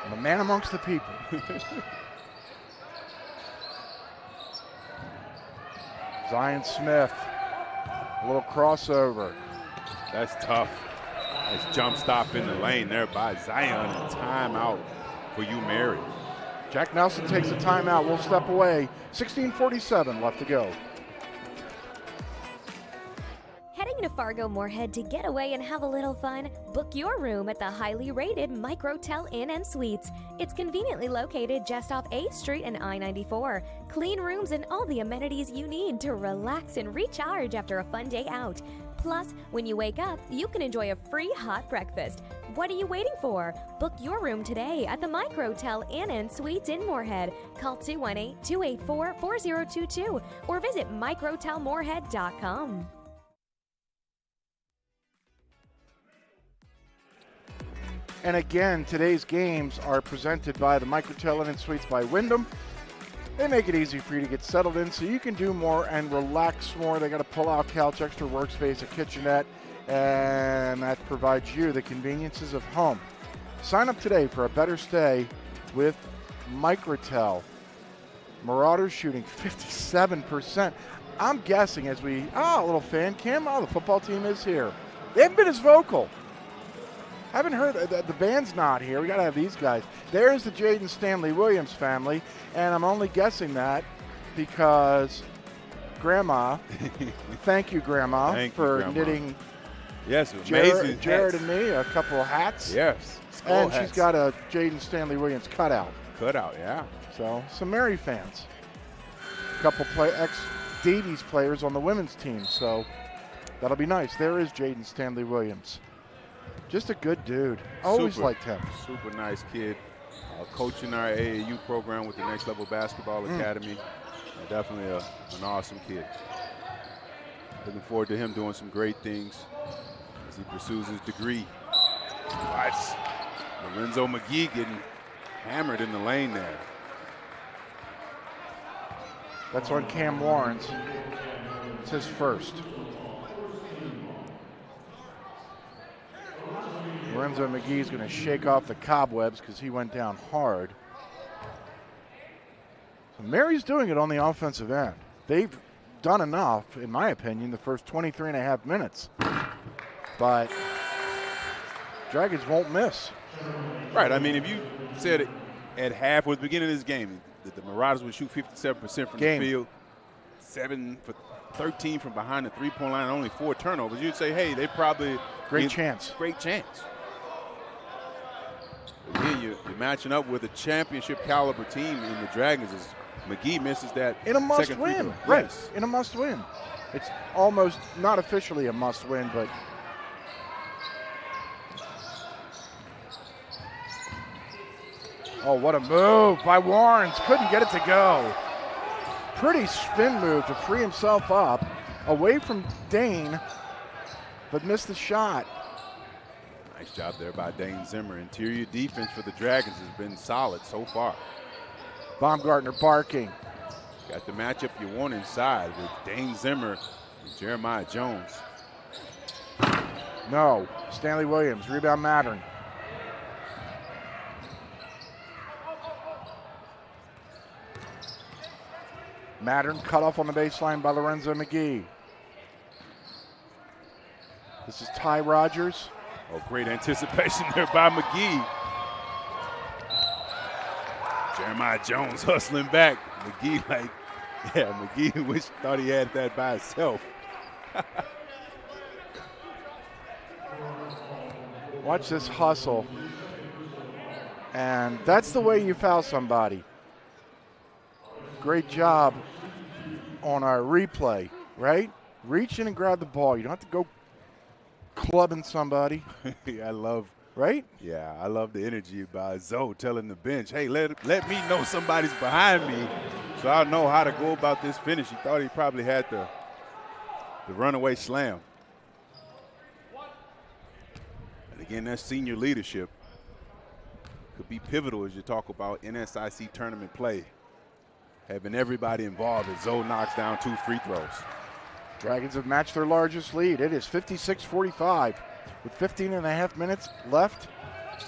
I'm a man amongst the people. Zion Smith, a little crossover. That's tough. Nice jump stop in the lane there by Zion. Timeout for UMary. Jack Nelson takes a timeout. We'll step away. 16:47 left to go. Heading to Fargo Moorhead to get away and have a little fun? Book your room at the highly rated Microtel Inn and Suites. It's conveniently located just off 8th Street and I-94. Clean rooms and all the amenities you need to relax and recharge after a fun day out. Plus, when you wake up, you can enjoy a free hot breakfast. What are you waiting for? Book your room today at the Microtel Inn and Suites in Moorhead. Call 218-284-4022 or visit microtelmoorhead.com. And again, today's games are presented by the Microtel Inn and Suites by Wyndham. They make it easy for you to get settled in so you can do more and relax more. They got a pull-out couch, extra workspace, a kitchenette, and that provides you the conveniences of home. Sign up today for a better stay with Microtel. Marauders shooting 57%. I'm guessing as we, a little fan cam, the football team is here. They haven't been as vocal. Haven't heard, the band's not here. We got to have these guys. There's the Jaden Stanley Williams family, and I'm only guessing that because Grandma, thank you, Grandma, for knitting amazing Jared and me a couple of hats. Yes. And she's got a Jaden Stanley Williams cutout. Yeah. So, some Mary fans. A couple ex-Davies players on the women's team, so that'll be nice. There is Jaden Stanley Williams. Just a good dude. Always liked him. Super nice kid. Coaching our AAU program with the Next Level Basketball Academy. Definitely an awesome kid. Looking forward to him doing some great things as he pursues his degree. Watch Lorenzo McGee getting hammered in the lane there. That's on Cam Warrens. It's his first. Lorenzo McGee's going to shake off the cobwebs because he went down hard. Mary's doing it on the offensive end. They've done enough, in my opinion, the first 23 and a half minutes. But Dragons won't miss. Right. I mean, if you said it at half or the beginning of this game that the Marauders would shoot 57% from the field, 7 for 13 from behind the three-point line, only 4 turnovers, you'd say, hey, they probably great chance. Great chance. Again, you're matching up with a championship caliber team in the Dragons. As McGee misses that in a must second win, free throw. right? Yes. In a must win. It's almost not officially a must win, but oh, what a move by Warrens. Couldn't get it to go. Pretty spin move to free himself up away from Dane, but missed the shot. Nice job there by Dane Zimmer. Interior defense for the Dragons has been solid so far. Baumgartner barking. Got the matchup you want inside with Dane Zimmer and Jeremiah Jones. No. Stanley Williams. Rebound Mattern. Mattern cut off on the baseline by Lorenzo McGee. This is Ty Rogers. Oh, great anticipation there by McGee. Jeremiah Jones hustling back. McGee McGee thought he had that by himself. Watch this hustle. And that's the way you foul somebody. Great job on our replay, right? Reach in and grab the ball. You don't have to go clubbing somebody. I love, right? Yeah, I love the energy by Zoe telling the bench, hey, let me know somebody's behind me so I'll know how to go about this finish. He thought he probably had the runaway slam. And again, that senior leadership could be pivotal as you talk about NSIC tournament play. Having everybody involved as Zoe knocks down 2 free throws. Dragons have matched their largest lead. It is 56-45 with 15 and a half minutes left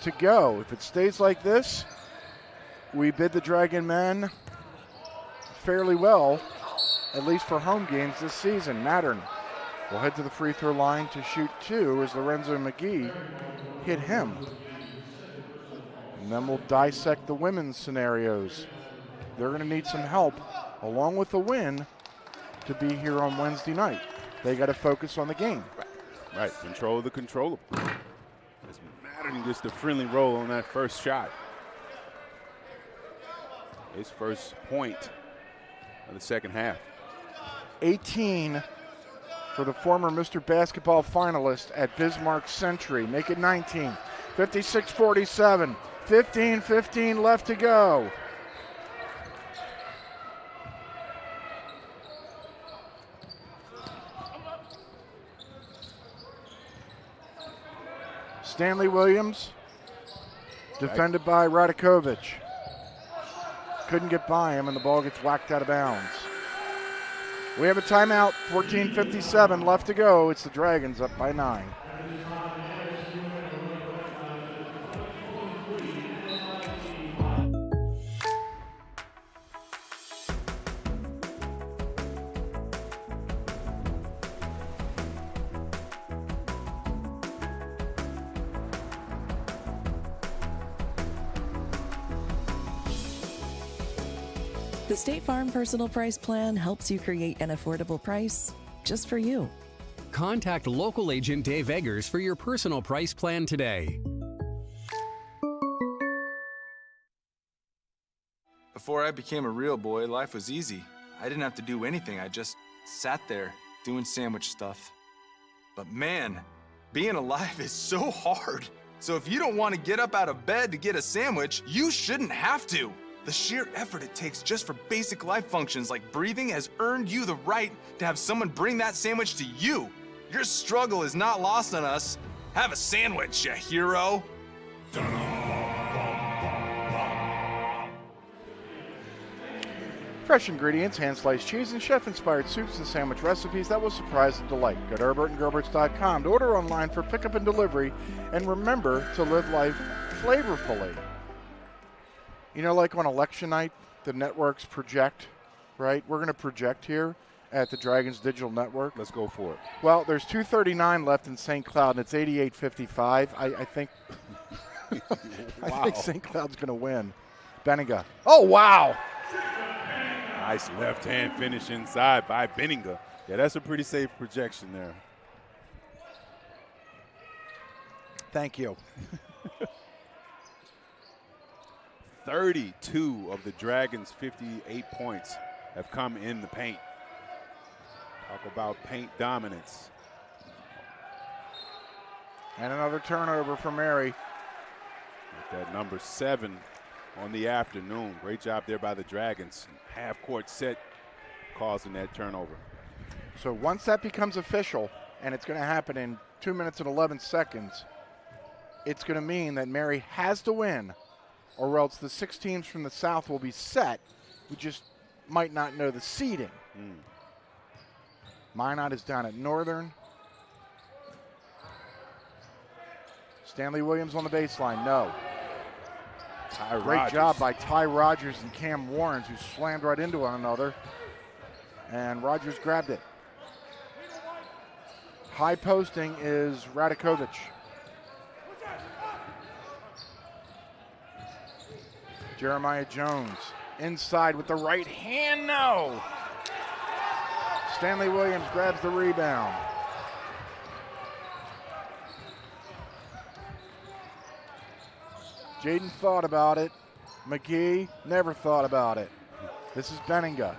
to go. If it stays like this, we bid the Dragon men fairly well, at least for home games this season. Mattern will head to the free throw line to shoot 2 as Lorenzo McGee hit him. And then we'll dissect the women's scenarios. They're going to need some help, along with the win, to be here on Wednesday night. They got to focus on the game. Right, control the controllable. As Mattern gets the friendly roll on that first shot. His first point of the second half. 18 for the former Mr. Basketball finalist at Bismarck Century. Make it 19. 56-47. 15-15 left to go. Stanley Williams, defended by Radakovic. Couldn't get by him, and the ball gets whacked out of bounds. We have a timeout, 14:57 left to go. It's the Dragons up by 9. The State Farm Personal Price Plan helps you create an affordable price just for you. Contact local agent Dave Eggers for your personal price plan today. Before I became a real boy, life was easy. I didn't have to do anything. I just sat there doing sandwich stuff. But man, being alive is so hard. So if you don't want to get up out of bed to get a sandwich, you shouldn't have to. The sheer effort it takes just for basic life functions like breathing has earned you the right to have someone bring that sandwich to you. Your struggle is not lost on us. Have a sandwich, you hero. Fresh ingredients, hand-sliced cheese, and chef-inspired soups and sandwich recipes that will surprise and delight. Go to herbertandgerberts.com to order online for pickup and delivery, and remember to live life flavorfully. You know, like on election night, the networks project, right? We're going to project here at the Dragons Digital Network. Let's go for it. Well, there's 2:39 left in St. Cloud, and it's 88-55. I think I think St. Cloud's going to win. Benninga. Oh, wow. Nice left-hand finish inside by Benninga. Yeah, that's a pretty safe projection there. Thank you. 32 of the Dragons' 58 points have come in the paint. Talk about paint dominance. And another turnover for Mary. With that number 7 on the afternoon. Great job there by the Dragons. Half-court set causing that turnover. So once that becomes official, and it's going to happen in 2 minutes and 11 seconds, it's going to mean that Mary has to win, or else the 6 teams from the South will be set. We just might not know the seeding. Minot is down at Northern. Stanley Williams on the baseline, no. Great job by Ty Rogers and Cam Warrens, who slammed right into one another. And Rogers grabbed it. High posting is Radakovic. Jeremiah Jones inside with the right hand, no. Stanley Williams grabs the rebound. Jaden thought about it. McGee never thought about it. This is Benninga.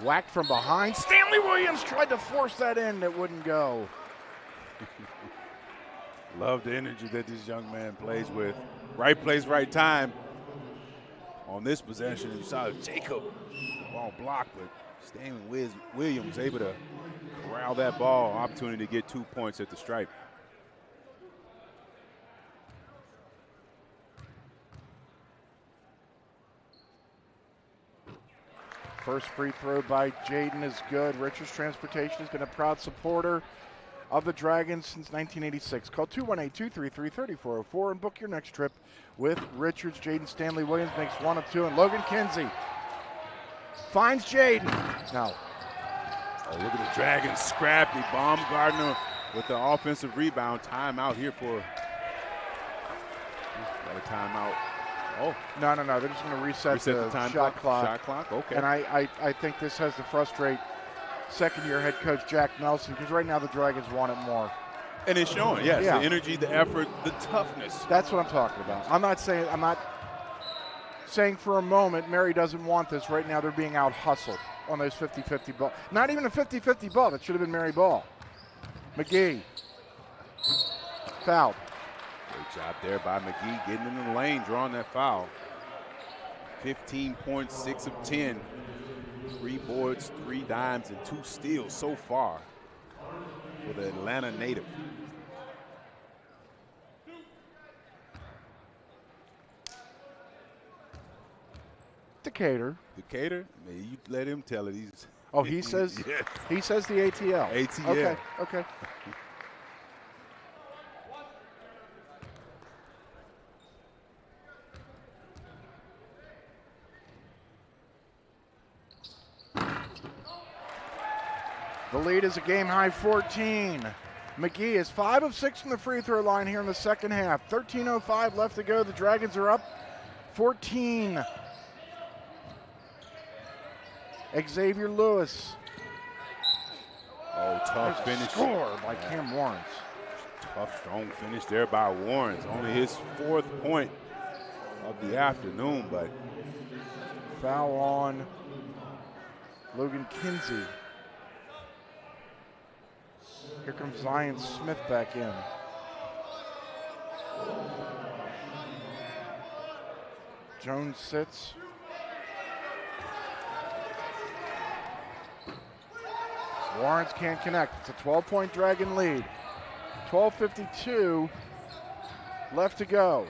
Whacked from behind. Stanley Williams tried to force that in. It wouldn't go. Love the energy that this young man plays with. Right place, right time. On this possession, you saw Jacob ball blocked, but Stanley Williams able to corral that ball. Opportunity to get 2 points at the stripe. First free throw by Jaden is good. Richards Transportation has been a proud supporter of the Dragons since 1986. Call 218-233-3404 and book your next trip with Richards. Jaden Stanley Williams makes 1 of 2, and Logan Kinsey finds Jaden. No. Oh, look at the Dragons scrappy. Baumgartner with the offensive rebound. Timeout here for got a timeout. Oh. No. They're just going to reset the time shot clock. Shot clock, okay. And I think this has to frustrate second-year head coach Jack Nelson, because right now the Dragons want it more. And it's showing, yes. Yeah. The energy, the effort, the toughness. That's what I'm talking about. I'm not saying for a moment Mary doesn't want this. Right now they're being out-hustled on those 50-50 ball. Not even a 50-50 ball. That should have been Mary ball. McGee. Fouled. Great job there by McGee getting in the lane, drawing that foul. 15 points, 6 of 10. 3 boards, 3 dimes, and 2 steals so far for the Atlanta native. Decatur. Man, you let him tell it. He says yeah. He says the ATL. ATL. Okay. The lead is a game-high 14. McGee is 5 of 6 from the free throw line here in the second half. 13:05 left to go. The Dragons are up 14. Xavier Lewis. Oh, tough finish. Score by Cam Warrens. Tough, strong finish there by Warrens. Only his 4th point of the afternoon, but foul on Logan Kinsey. Here comes Zion Smith back in. Jones sits. Warrens can't connect. It's a 12-point Dragon lead. 12:52 left to go.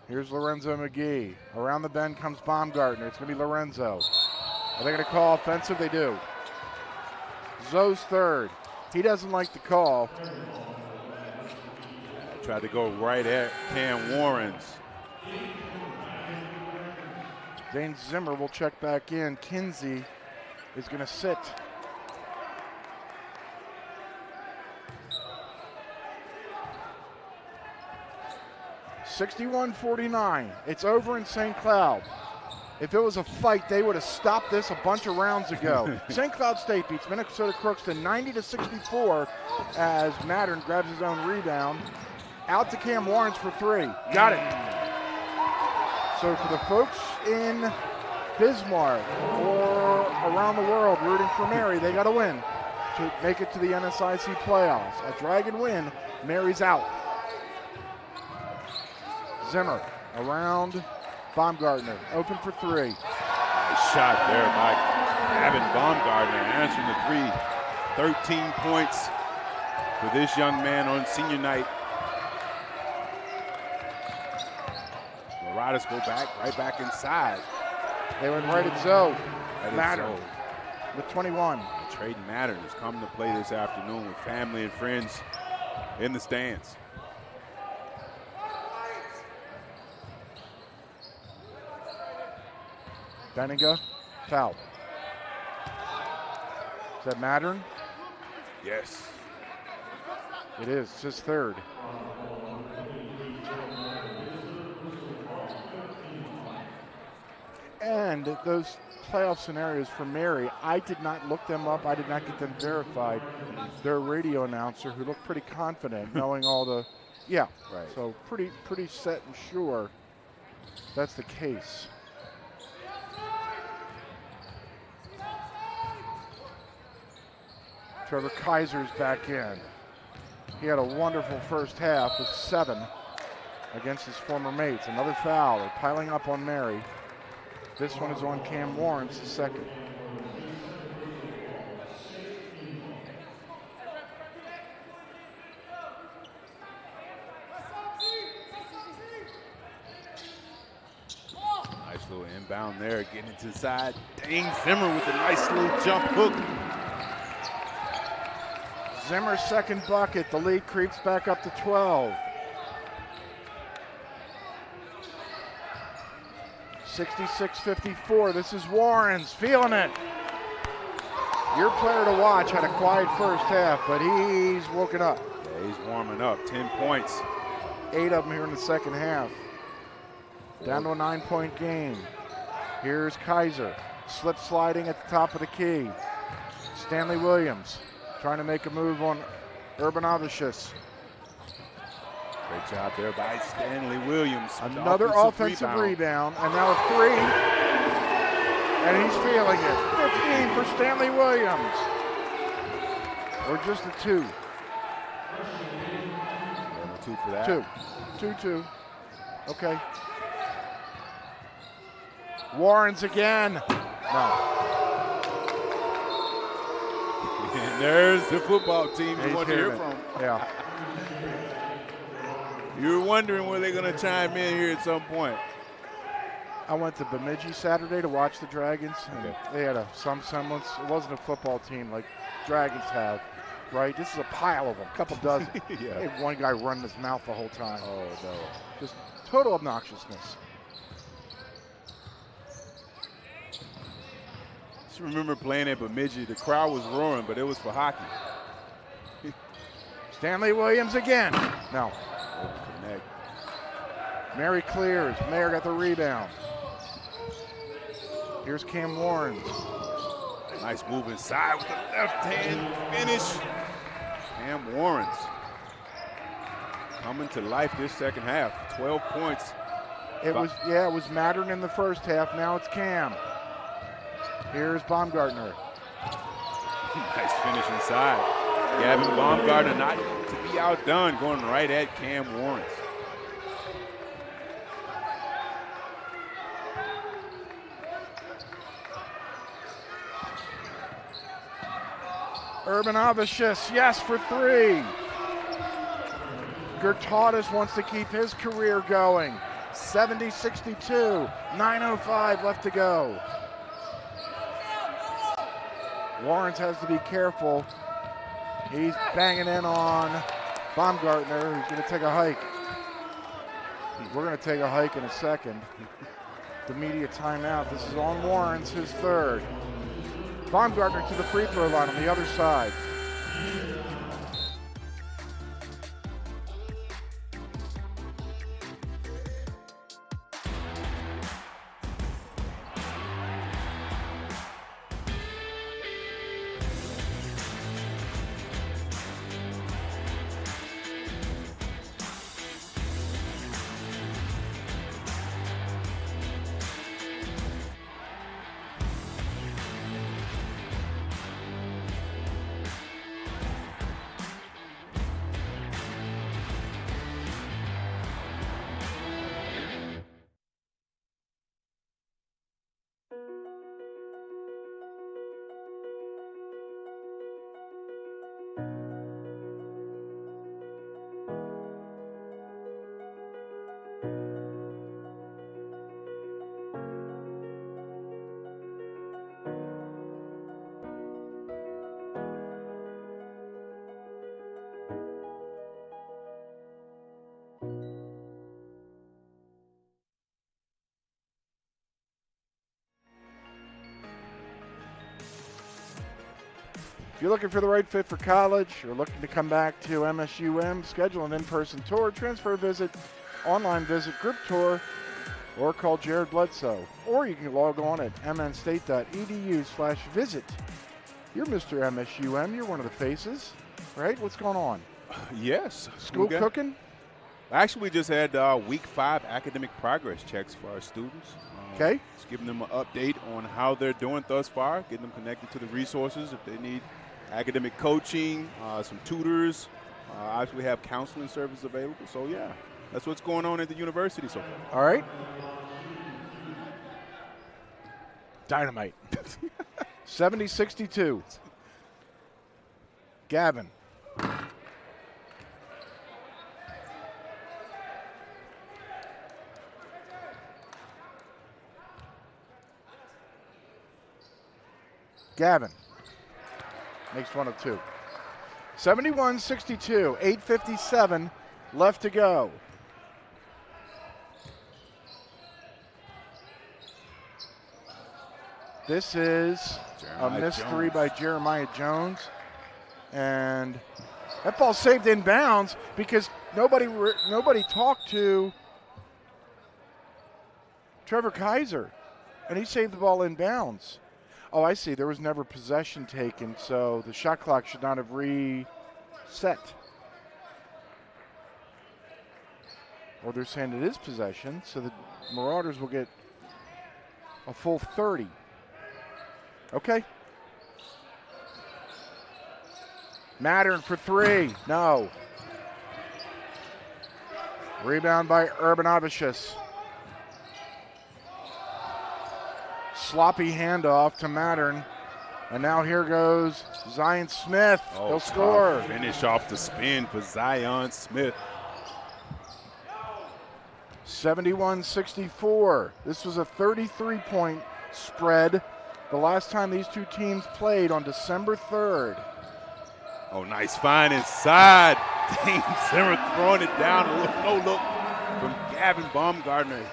Here's Lorenzo McGee. Around the bend comes Baumgartner. It's going to be Lorenzo. Are they going to call offensive? They do. Zoe's third. He doesn't like the call. Tried to go right at Cam Warrens. Dane Zimmer will check back in. Kinsey is going to sit. (61-49). It's over in St. Cloud. If it was a fight, they would have stopped this a bunch of rounds ago. St. Cloud State beats Minnesota Crookston 90-64 as Mattern grabs his own rebound. Out to Cam Warrens for three. Got it. So for the folks in Bismarck or around the world rooting for Mary, they got to win to make it to the NSIC playoffs. A Dragon win, Mary's out. Zimmer around Baumgartner, open for three. Nice shot there by Gavin Baumgartner, answering the three. 13 points for this young man on senior night. The Riders go back, right back inside. They went right at Zoe. Right Mattern with 21. Trayden Mattern is coming to play this afternoon with family and friends in the stands. Benninga, foul. Is that Mattern? Yes. It is. It's his third. And those playoff scenarios for Mary, I did not look them up. I did not get them verified. Their radio announcer, who looked pretty confident, knowing all the, yeah. Right. So pretty set and sure that's the case. Trevor Kaiser's back in. He had a wonderful first half with 7 against his former mates. Another foul. They're piling up on Mary. This one is on Cam Warrens, the second. Nice little inbound there, getting it to the side. Dane Zimmer with a nice little jump hook. Zimmer's second bucket. The lead creeps back up to 12. 66-54. This is Warrens feeling it. Your player to watch had a quiet first half, but he's woken up. Yeah, he's warming up. 10 points. 8 of them here in the second half. Down to a 9-point game. Here's Kaiser. Slip sliding at the top of the key. Stanley Williams trying to make a move on Urban Avicius. Great job there by Stanley Williams. Another offensive rebound, and now a three. And he's feeling it. 15 for Stanley Williams. Or just a 2. And a 2 for that. 2. Okay. Warrens again. No. And there's the football team you want to hear from. Yeah. You were wondering were they going to chime in here at some point. I went to Bemidji Saturday to watch the Dragons, and they had some semblance. It wasn't a football team like Dragons have, right? This is a pile of them, a couple dozen. Yeah. They had one guy running his mouth the whole time. Oh, no. Just total obnoxiousness. Just remember playing at Bemidji. The crowd was roaring, but it was for hockey. Stanley Williams again. No. Connect. Mary clears. Mayer got the rebound. Here's Cam Warrens. Nice move inside with the left hand finish. Cam Warrens coming to life this second half. 12 points. It was Mattern in the first half. Now it's Cam. Here's Baumgartner. Nice finish inside. Gavin Baumgartner not to be outdone, going right at Cam Warrens. Urban Avicius, yes, for 3. Gertaudis wants to keep his career going. 70-62, 9:05 left to go. Warrens has to be careful. He's banging in on Baumgartner, who's going to take a hike. We're going to take a hike in a second. The media timeout. This is on Warren's, his third. Baumgartner to the free throw line on the other side. If you're looking for the right fit for college or looking to come back to MSUM, schedule an in-person tour, transfer visit, online visit, group tour, or call Jared Bledsoe. Or you can log on at mnstate.edu/visit. You're Mr. MSUM. You're one of the faces, right? What's going on? Yes. School cooking? Actually, we just had week 5 academic progress checks for our students. Okay. Just giving them an update on how they're doing thus far, getting them connected to the resources if they need academic coaching, some tutors. Obviously, we have counseling services available. So, yeah, that's what's going on at the university so far. All right. Dynamite. 70-62. Gavin. Gavin makes one of two. 71-62, 8:57 left to go. This is a missed three by Jeremiah Jones. And that ball saved in bounds because nobody talked to Trevor Kaiser, and he saved the ball in bounds. Oh, I see. There was never possession taken, so the shot clock should not have reset. Or they're saying it is possession, so the Marauders will get a full 30. Okay. Mattern for three. No. Rebound by Urbanavicius. Sloppy handoff to Mattern. And now here goes Zion Smith. He'll score. Finish off the spin for Zion Smith. 71-64. This was a 33-point spread the last time these two teams played on December 3rd. Oh, nice find inside. Dane Zimmer throwing it down. No look from Gavin Baumgartner.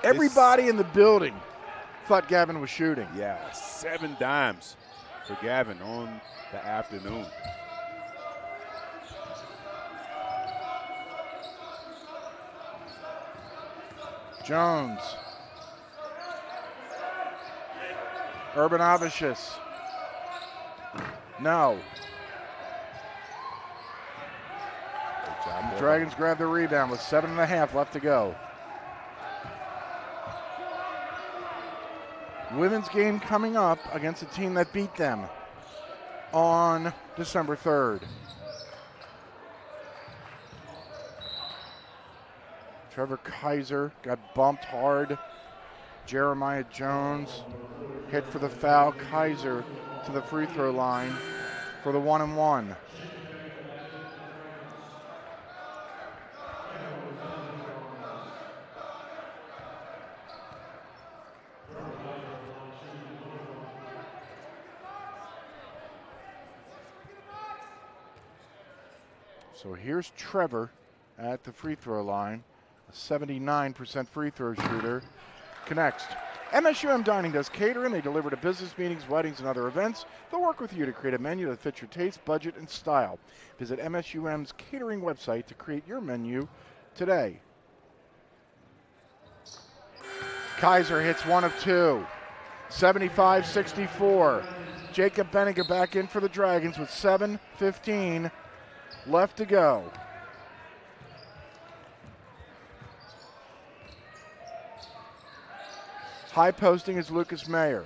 Everybody in the building thought Gavin was shooting. Yeah, 7 dimes for Gavin on the afternoon. Jones. Urbanavicius. No. The Dragons grab the rebound with 7.5 left to go. Women's game coming up against a team that beat them on December 3rd. Trevor Kaiser got bumped hard. Jeremiah Jones hit for the foul. Kaiser to the free throw line for the 1-and-1. So here's Trevor at the free throw line, a 79% free throw shooter. Connects. MSUM Dining does catering. They deliver to business meetings, weddings, and other events. They'll work with you to create a menu that fits your taste, budget, and style. Visit MSUM's catering website to create your menu today. Kaiser hits 1 of 2. 75-64. Jacob Benninger back in for the Dragons with 7:15 left to go. High posting is Lucas Mayer.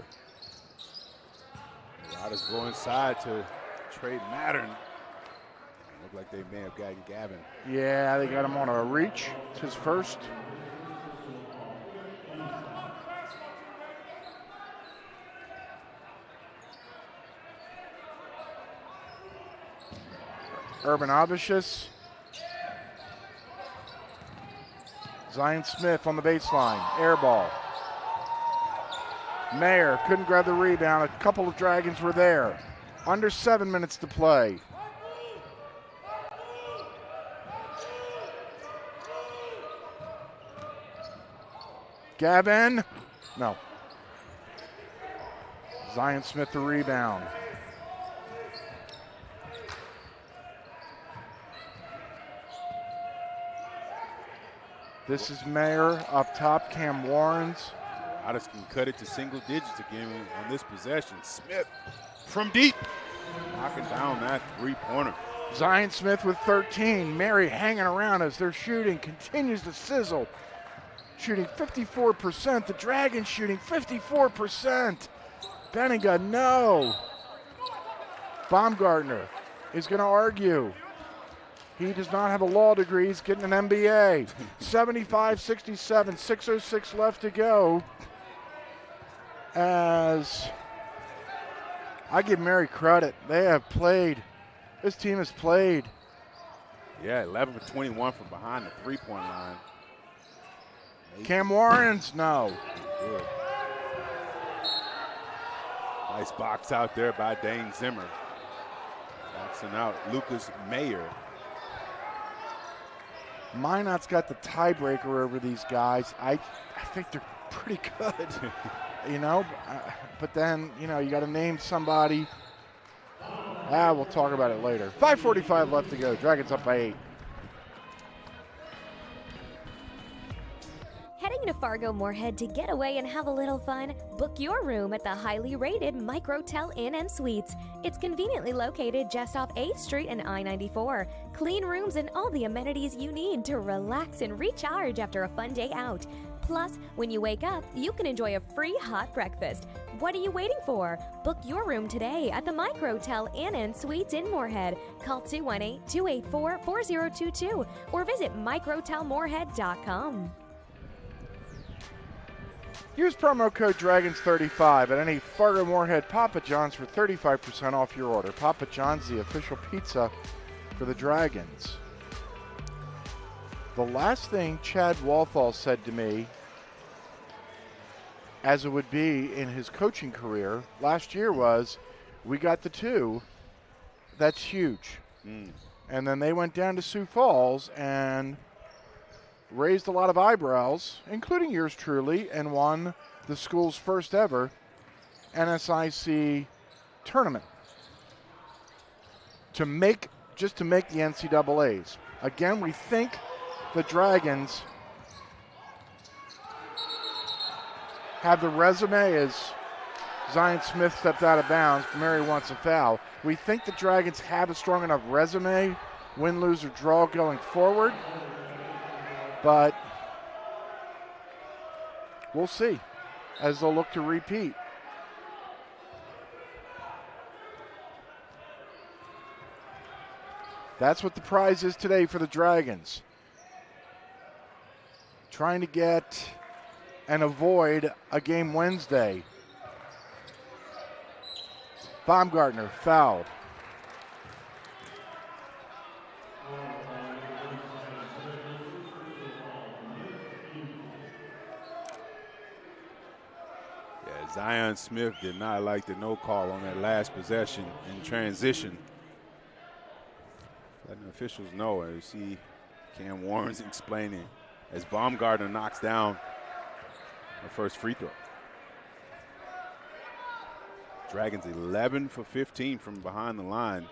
Riders go inside to trade Mattern. Look like they may have gotten Gavin. Yeah, they got him on a reach. It's his first. Urban Abishus. Zion Smith on the baseline. Air ball. Mayer couldn't grab the rebound. A couple of Dragons were there. Under 7 minutes to play. Gavin. No. Zion Smith the rebound. This is Mayer up top. Cam Warrens. Otis can cut it to single digits again on this possession. Smith from deep, knocking down that three-pointer. Zion Smith with 13. Mary hanging around as their shooting continues to sizzle. Shooting 54%. The Dragons shooting 54%. Benninger, no. Baumgartner is going to argue. He does not have a law degree. He's getting an MBA. 75-67, 6:06 left to go. As I give Mary credit, they have played. This team has played. Yeah, 11 for 21 from behind the three-point line. Cam Warrens, no. Good. Nice box out there by Dane Zimmer. Boxing out Lucas Mayer. Minot's got the tiebreaker over these guys. I think they're pretty good, you know. But then, you know, you got to name somebody. We'll talk about it later. 5:45 left to go. Dragons up by 8. Heading to Fargo Moorhead to get away and have a little fun? Book your room at the highly rated Microtel Inn and Suites. It's conveniently located just off 8th Street and I-94. Clean rooms and all the amenities you need to relax and recharge after a fun day out. Plus, when you wake up, you can enjoy a free hot breakfast. What are you waiting for? Book your room today at the Microtel Inn and Suites in Moorhead. Call 218-284-4022 or visit microtelmoorhead.com. Use promo code DRAGONS35 at any Fargo Moorhead Papa John's for 35% off your order. Papa John's, the official pizza for the Dragons. The last thing Chad Walthall said to me, as it would be in his coaching career last year, was, we got the 2. That's huge. And then they went down to Sioux Falls and raised a lot of eyebrows, including yours truly, and won the school's first ever NSIC tournament to make the NCAAs. Again, we think the Dragons have the resume as Zion Smith stepped out of bounds. Mary wants a foul. We think the Dragons have a strong enough resume, win, lose, or draw going forward. But we'll see as they'll look to repeat. That's what the prize is today for the Dragons. Trying to get and avoid a game Wednesday. Baumgartner fouled. Zion Smith did not like the no call on that last possession in transition Letting the officials know. You see Cam Warren's explaining as Baumgartner knocks down the first free throw. Dragons 11 for 15 from behind the line.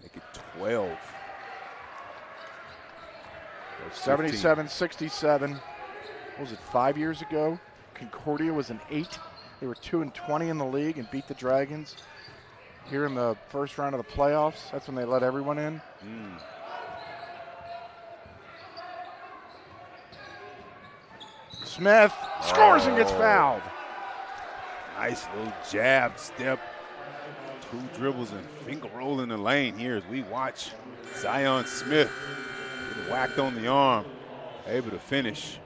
Make it 12. 77-67. What was it, 5 years ago? Concordia was an 8. They were 2-20 in the league and beat the Dragons here in the first round of the playoffs. That's when they let everyone in. Smith scores and gets fouled. Nice little jab step. 2 dribbles and finger roll in the lane here as we watch Zion Smith get whacked on the arm, able to finish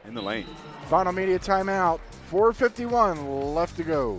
in the lane. Final media timeout. 4:51 left to go.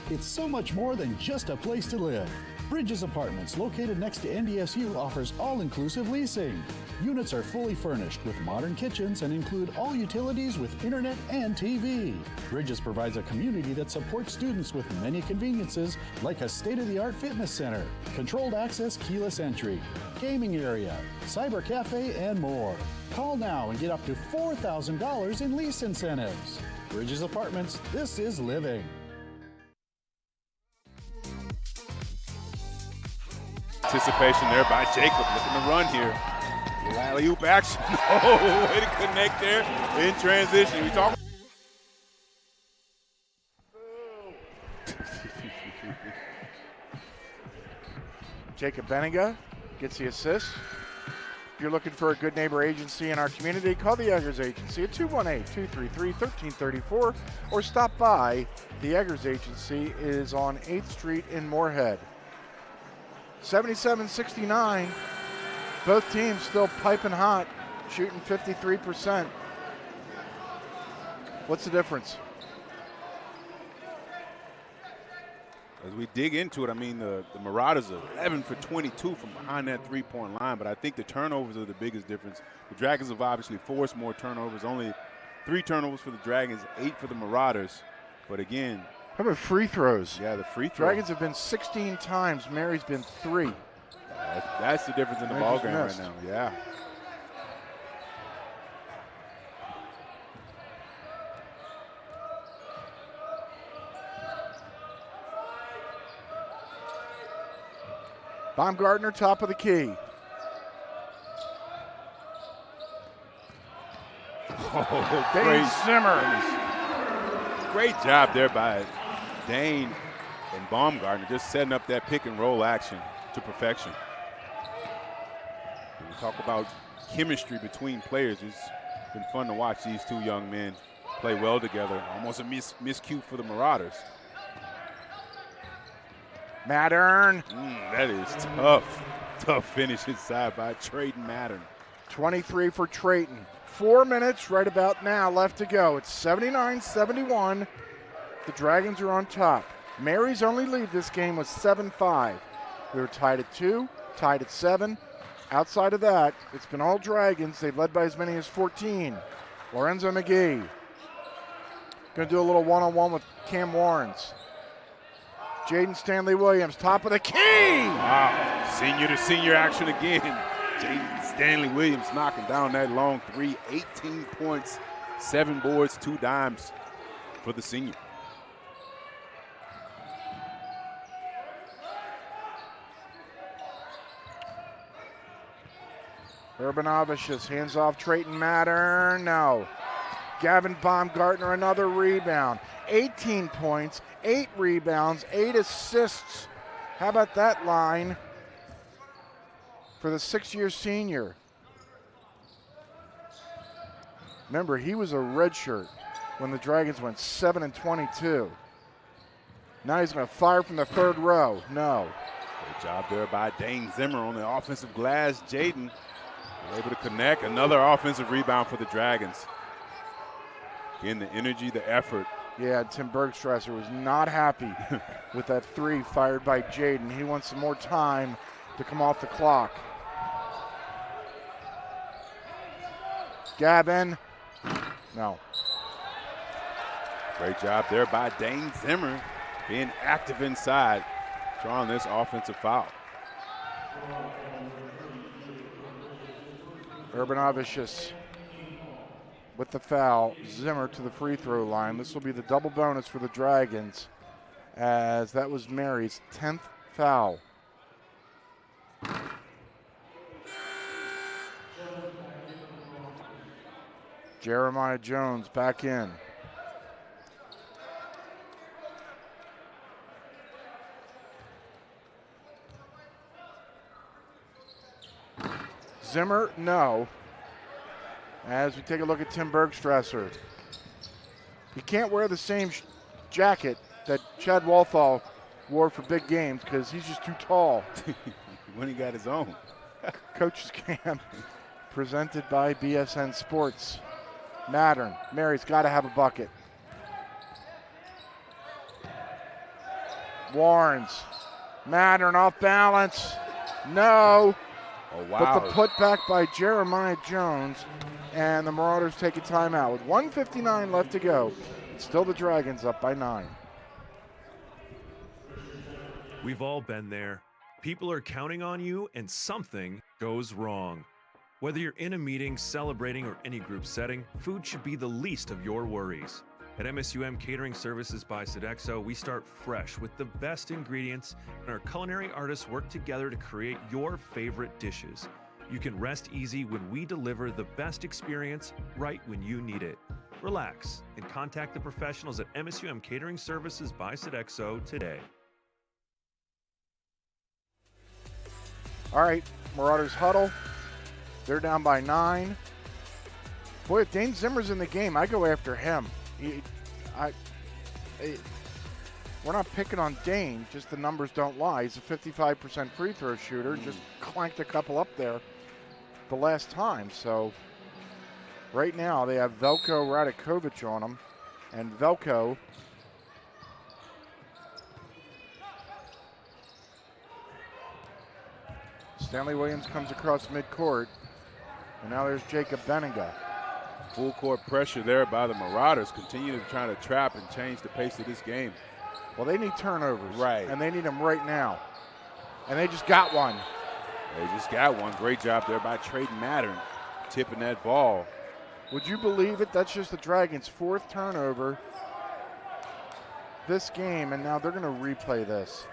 It's so much more than just a place to live. Bridges Apartments, located next to NDSU, offers all-inclusive leasing. Units are fully furnished with modern kitchens and include all utilities with internet and TV. Bridges provides a community that supports students with many conveniences like a state-of-the-art fitness center, controlled access keyless entry, gaming area, cyber cafe, and more. Call now and get up to $4,000 in lease incentives. Bridges Apartments, this is living. Anticipation there by Jacob, looking to run here. Alley-oop action. Oh, way to connect there in transition. We talk. Jacob Benninga gets the assist. If you're looking for a good neighbor agency in our community, call the Eggers Agency at 218-233-1334 or stop by. The Eggers Agency is on 8th Street in Moorhead. 77-69. Both teams still piping hot, shooting 53%. What's the difference? As we dig into it, I mean, the Marauders are 11 for 22 from behind that three-point line, but I think the turnovers are the biggest difference. The Dragons have obviously forced more turnovers, only 3 turnovers for the Dragons, 8 for the Marauders. But again, how about free throws? Yeah, the free throw. Dragons have been 16 times. Mary's been 3. That's the difference in the ballgame right now. Yeah. Baumgartner, top of the key. Oh, Dane Zimmer. Great job there by Dane and Baumgartner, just setting up that pick and roll action to perfection. When we talk about chemistry between players, it's been fun to watch these 2 young men play well together. Almost a miscue for the Marauders. Mattern. That is tough. Tough finish inside by Trayton Mattern. 23 for Trayton. 4 minutes right about now left to go. It's 79-71. The Dragons are on top. Mary's only lead this game was 7-5. We were tied at 2, tied at 7. Outside of that, it's been all Dragons. They've led by as many as 14. Lorenzo McGee. Going to do a little one-on-one with Cam Warrens. Jaden Stanley Williams, top of the key. Wow, senior to senior action again. Jaden Stanley Williams knocking down that long 3, 18 points, 7 boards, 2 dimes for the senior. Urbanavicius hands off Trayton Mattern. No. Gavin Baumgartner, another rebound. 18 points, 8 rebounds, 8 assists. How about that line for the 6-year senior? Remember, he was a redshirt when the Dragons went 7-22. Now he's going to fire from the 3rd row. No. Good job there by Dane Zimmer on the offensive glass. Jaden able to connect. Another offensive rebound for the Dragons. Again, the energy, the effort. Yeah, Tim Bergstrasser was not happy with that 3 fired by Jaden. He wants some more time to come off the clock. Gavin No. Great job there by Dane Zimmer, being active inside, drawing this offensive foul. Urbanavicius with the foul. Zimmer to the free throw line. This will be the double bonus for the Dragons, as that was Mary's 10th foul. Jeremiah Jones back in. Zimmer, no. As we take a look at Tim Bergstresser. He can't wear the same jacket that Chad Walthall wore for big games because he's just too tall. When he got his own. Coach's Camp presented by BSN Sports. Mattern, Mary's got to have a bucket. Warrens, Mattern off balance. No. Oh, wow. But the putback by Jeremiah Jones, and the Marauders take a timeout with 1:59 left to go. Still the Dragons up by 9. We've all been there. People are counting on you and something goes wrong. Whether you're in a meeting, celebrating, or any group setting, food should be the least of your worries. At MSUM Catering Services by Sodexo, we start fresh with the best ingredients, and our culinary artists work together to create your favorite dishes. You can rest easy when we deliver the best experience right when you need it. Relax and contact the professionals at MSUM Catering Services by Sodexo today. All right, Marauders huddle. They're down by 9. Boy, if Dane Zimmer's in the game, I go after him. We're not picking on Dane, just the numbers don't lie. He's a 55% free throw shooter, just clanked a couple up there the last time. So right now they have Velko Radakovic on him, and Velko Stanley Williams comes across midcourt, and now there's Jacob Benninga. Full court pressure there by the Marauders, continue to try to trap and change the pace of this game. Well, they need turnovers. Right. And they need them right now. And they just got one. They just got one. Great job there by Trayden Mattern, tipping that ball. Would you believe it? That's just the Dragons' 4th turnover this game, and now they're going to replay this.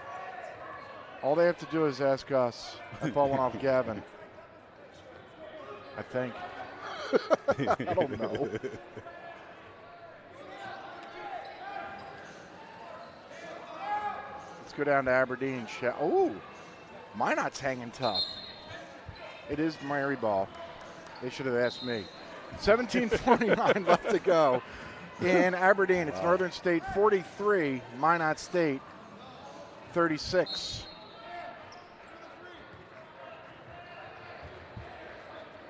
All they have to do is ask us. That ball went off Gavin, I think. I don't know. Let's go down to Aberdeen. Oh, Minot's hanging tough. It is Mary ball. They should have asked me. 17:49 left to go in Aberdeen. It's Northern State 43, Minot State 36.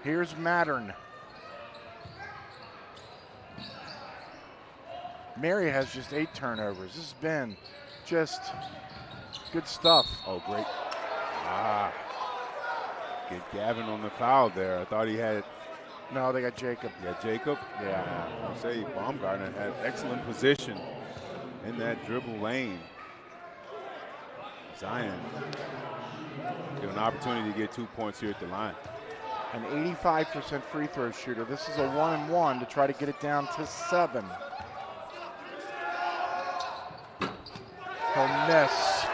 Here's Mattern. Mary has just 8 turnovers. This has been just good stuff. Oh, great. Get Gavin on the foul there. I thought he had. No, they got Jacob. Yeah, Jacob? Yeah. I say Baumgartner had excellent position in that dribble lane. Zion get an opportunity to get 2 points here at the line. An 85% free throw shooter. This is a 1-and-1 to try to get it down to 7. He'll miss.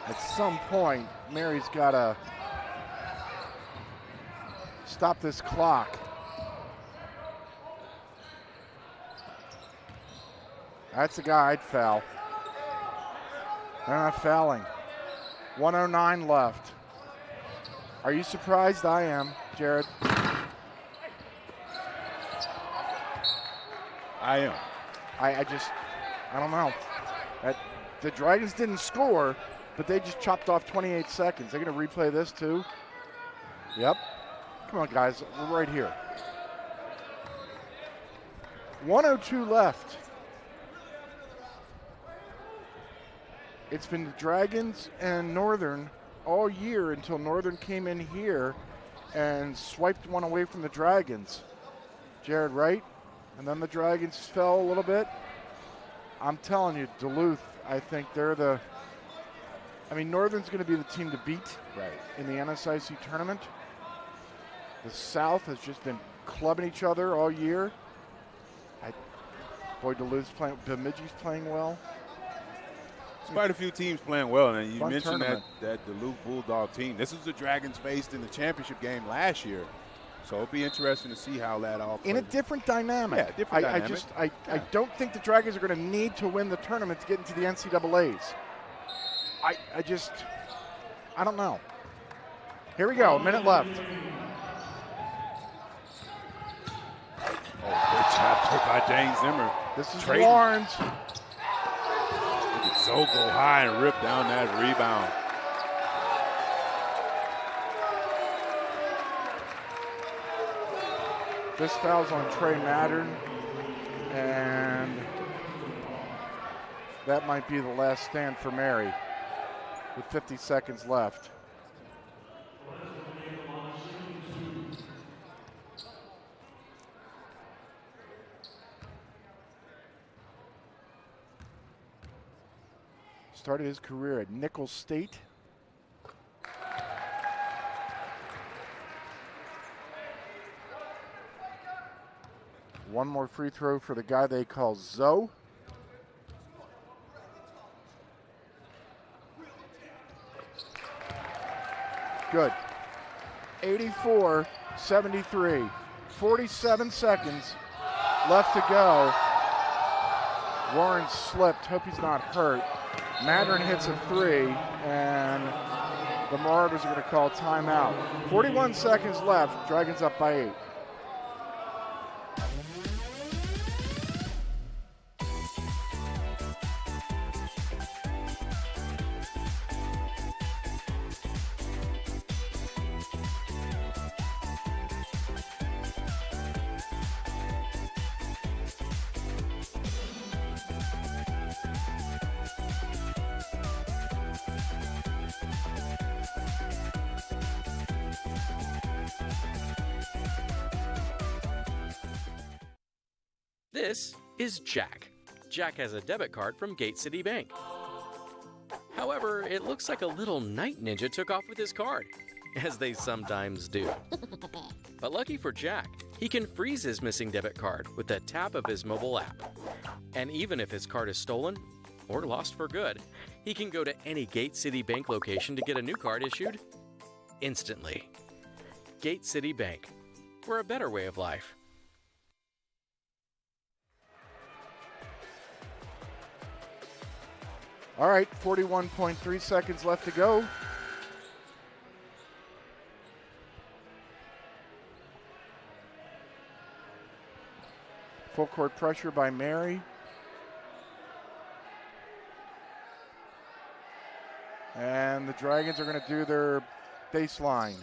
At some point, Mary's got to stop this clock. That's the guy I'd foul. They're not fouling. 1:09 left. Are you surprised? I am, Jared. I am. I don't know. The Dragons didn't score, but they just chopped off 28 seconds. They're going to replay this too. Yep. Come on, guys. We're right here. 1:02 left. It's been the Dragons and Northern all year until Northern came in here and swiped one away from the Dragons. Jared Wright, and then the Dragons fell a little bit. I'm telling you, Duluth, I think they're Northern's going to be the team to beat in the NSIC tournament. The South has just been clubbing each other all year. Duluth's playing, Bemidji's playing well. There's quite a few teams playing well, and you Fun mentioned tournament. that Duluth Bulldog team. This is the Dragons faced in the championship game last year, so it'll be interesting to see how that all plays. In a different dynamic. Yeah, different dynamic. I don't think the Dragons are going to need to win the tournament to get into the NCAAs. I don't know. Here we go, a minute left. Oh, good job by Dane Zimmer. This is Trading. Lawrence. Look at Zoe go high and rip down that rebound. This foul's on Trey Mattern, and that might be the last stand for Mary with 50 seconds left. Started his career at Nicholls State. One more free throw for the guy they call Zoe. Good. 84-73. 47 seconds left to go. Warren slipped. Hope he's not hurt. Mattern hits a three, and the Marauders are going to call timeout. 41 seconds left. Dragons up by 8. This is Jack. Jack has a debit card from Gate City Bank. However, it looks like a little night ninja took off with his card, as they sometimes do. But lucky for Jack, he can freeze his missing debit card with the tap of his mobile app. And even if his card is stolen or lost for good, he can go to any Gate City Bank location to get a new card issued instantly. Gate City Bank, for a better way of life. All right, 41.3 seconds left to go. Full court pressure by Mary. And the Dragons are going to do their baseline.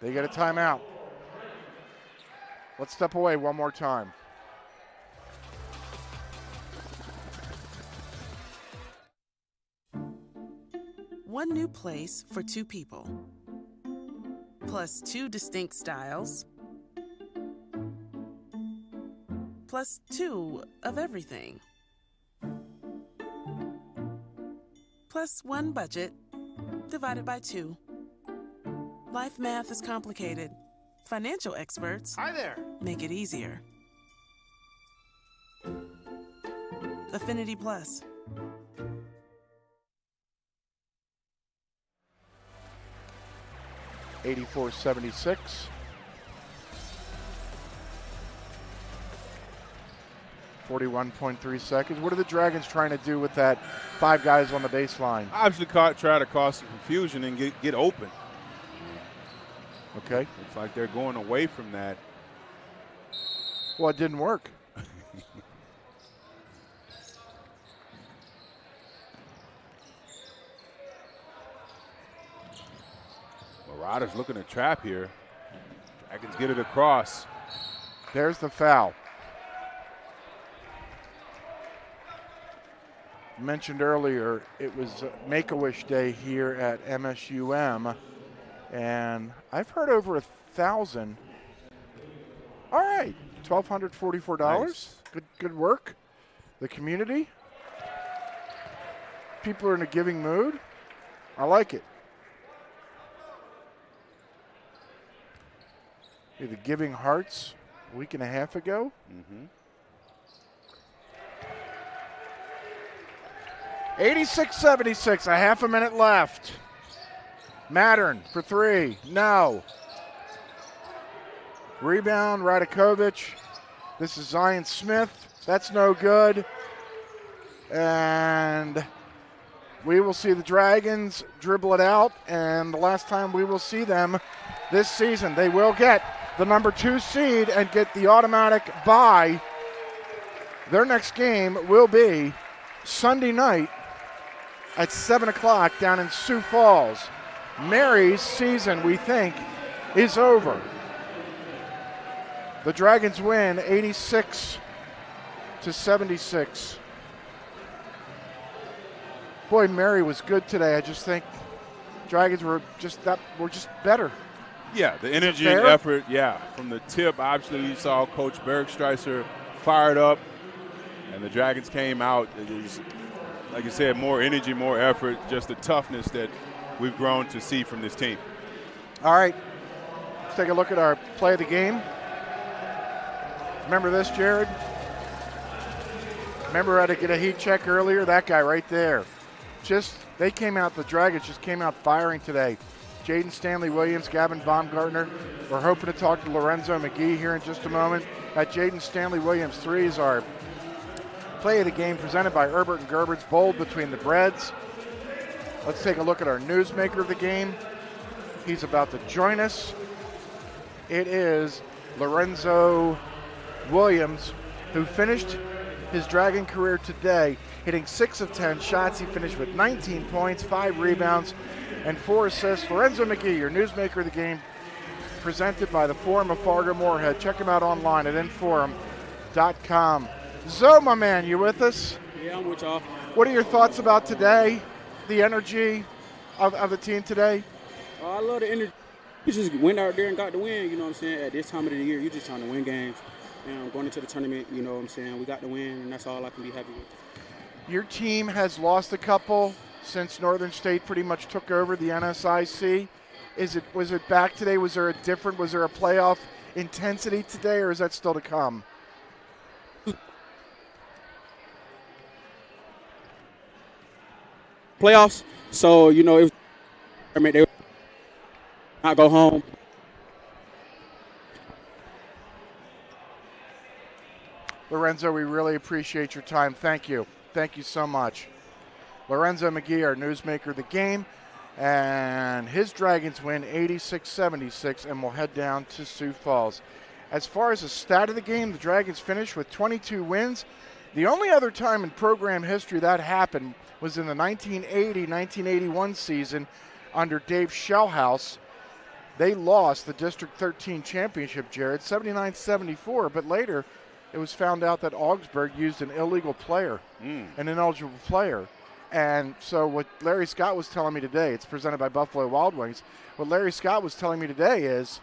They get a timeout. Let's step away one more time. One new place for two people, plus two distinct styles, plus two of everything, plus one budget divided by two. Life math is complicated. Financial experts make it easier. Affinity Plus. $84.76. .3 seconds. What are the Dragons trying to do with that 5 guys on the baseline? Obviously try to cause some confusion and get open. Okay. Looks like they're going away from that. Well, it didn't work. Marauders looking to trap here. Dragons get it across. There's the foul. mentioned earlier, it was Make-A-Wish Day here at MSUM, and I've heard over 1,000. All right, $1,244. Nice. Good work. The community. People are in a giving mood. I like it. The Giving Hearts a week and a half ago. Mm-hmm. 86-76, a half a minute left. Mattern for three, no. Rebound, Radakovic. This is Zion Smith. That's no good. And we will see the Dragons dribble it out. And the last time we will see them this season, they will get the number 2 seed and get the automatic bye. Their next game will be Sunday night at 7 o'clock down in Sioux Falls. Mary's season, we think, is over. The Dragons win 86-76. Boy, Mary was good today. I just think Dragons were just better. Yeah, the energy and effort, from the tip, obviously you saw Coach Bergstreiser fired up, and the Dragons came out. It was, like I said, more energy, more effort, just the toughness that we've grown to see from this team. All right, let's take a look at our play of the game. Remember this, Jared? Remember how to get a heat check earlier? That guy right there. The Dragons just came out firing today. Jaden Stanley Williams, Gavin Baumgartner. We're hoping to talk to Lorenzo McGee here in just a moment. At Jaden Stanley Williams, 3 is our play of the game presented by Herbert and Gerbert's Bold Between the Breads. Let's take a look at our newsmaker of the game. He's about to join us. It is Lorenzo Williams, who finished his Dragon career today hitting 6 of 10 shots. He finished with 19 points, 5 rebounds, and 4 assists. Lorenzo McGee, your newsmaker of the game, presented by the Forum of Fargo Moorhead. Check him out online at inforum.com. Zoe, my man, you with us? Yeah, I'm with y'all. What are your thoughts about today, the energy of the team today? I love the energy. We just went out there and got the win, you know what I'm saying? At this time of the year, you're just trying to win games. And going into the tournament, you know what I'm saying? We got the win, and that's all I can be happy with. Your team has lost a couple since Northern State pretty much took over the NSIC. Was it back today? Was there a playoff intensity today, or is that still to come? Playoffs, so you know, they not go home. Lorenzo, we really appreciate your time. Thank you. Thank you so much. Lorenzo McGee, our newsmaker of the game, and his Dragons win 86-76 and will head down to Sioux Falls. As far as the stat of the game, the Dragons finished with 22 wins. The only other time in program history that happened was in the 1980-1981 season under Dave Shellhouse. They lost the District 13 championship, Jared, 79-74, but later it was found out that Augsburg used an illegal player, an ineligible player. And so what Larry Scott was telling me today, it's presented by Buffalo Wild Wings, what Larry Scott was telling me today is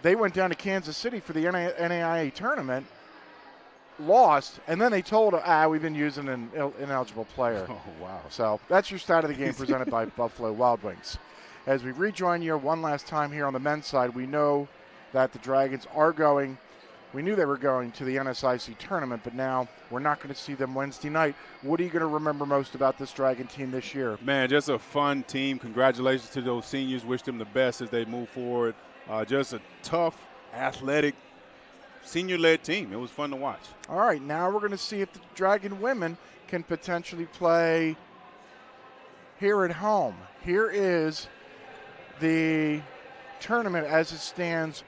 they went down to Kansas City for the NAIA tournament, lost, and then they told we've been using an ineligible player. Oh, wow. So that's your stat of the game presented by Buffalo Wild Wings. As we rejoin you one last time here on the men's side, we know that the Dragons are going. We knew they were going to the NSIC tournament, but now we're not going to see them Wednesday night. What are you going to remember most about this Dragon team this year? Man, just a fun team. Congratulations to those seniors. Wish them the best as they move forward. Just a tough, athletic, senior-led team. It was fun to watch. All right, now we're going to see if the Dragon women can potentially play here at home. Here is the tournament as it stands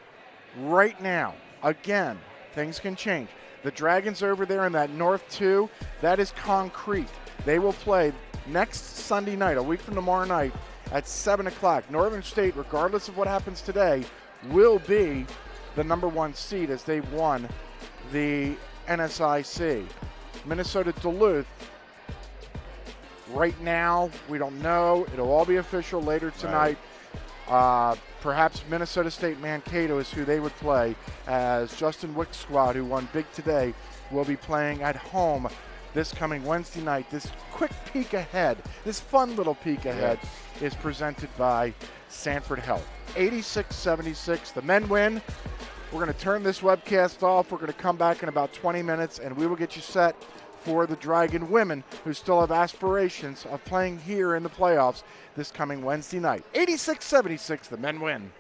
right now. Again, things can change. The Dragons over there in that North 2, that is concrete. They will play next Sunday night, a week from tomorrow night, at 7 o'clock. Northern State, regardless of what happens today, will be the number 1 seed as they've won the NSIC. Minnesota Duluth Right now, we don't know. It'll all be official later tonight. Perhaps Minnesota State Mankato is who they would play, as Justin Wick's squad, who won big today, will be playing at home this coming Wednesday night. This quick peek ahead, this fun little peek ahead, is presented by Sanford Health. 86-76, the men win. We're going to turn this webcast off. We're going to come back in about 20 minutes, and we will get you set for the Dragon women, who still have aspirations of playing here in the playoffs this coming Wednesday night. 86-76, the men win.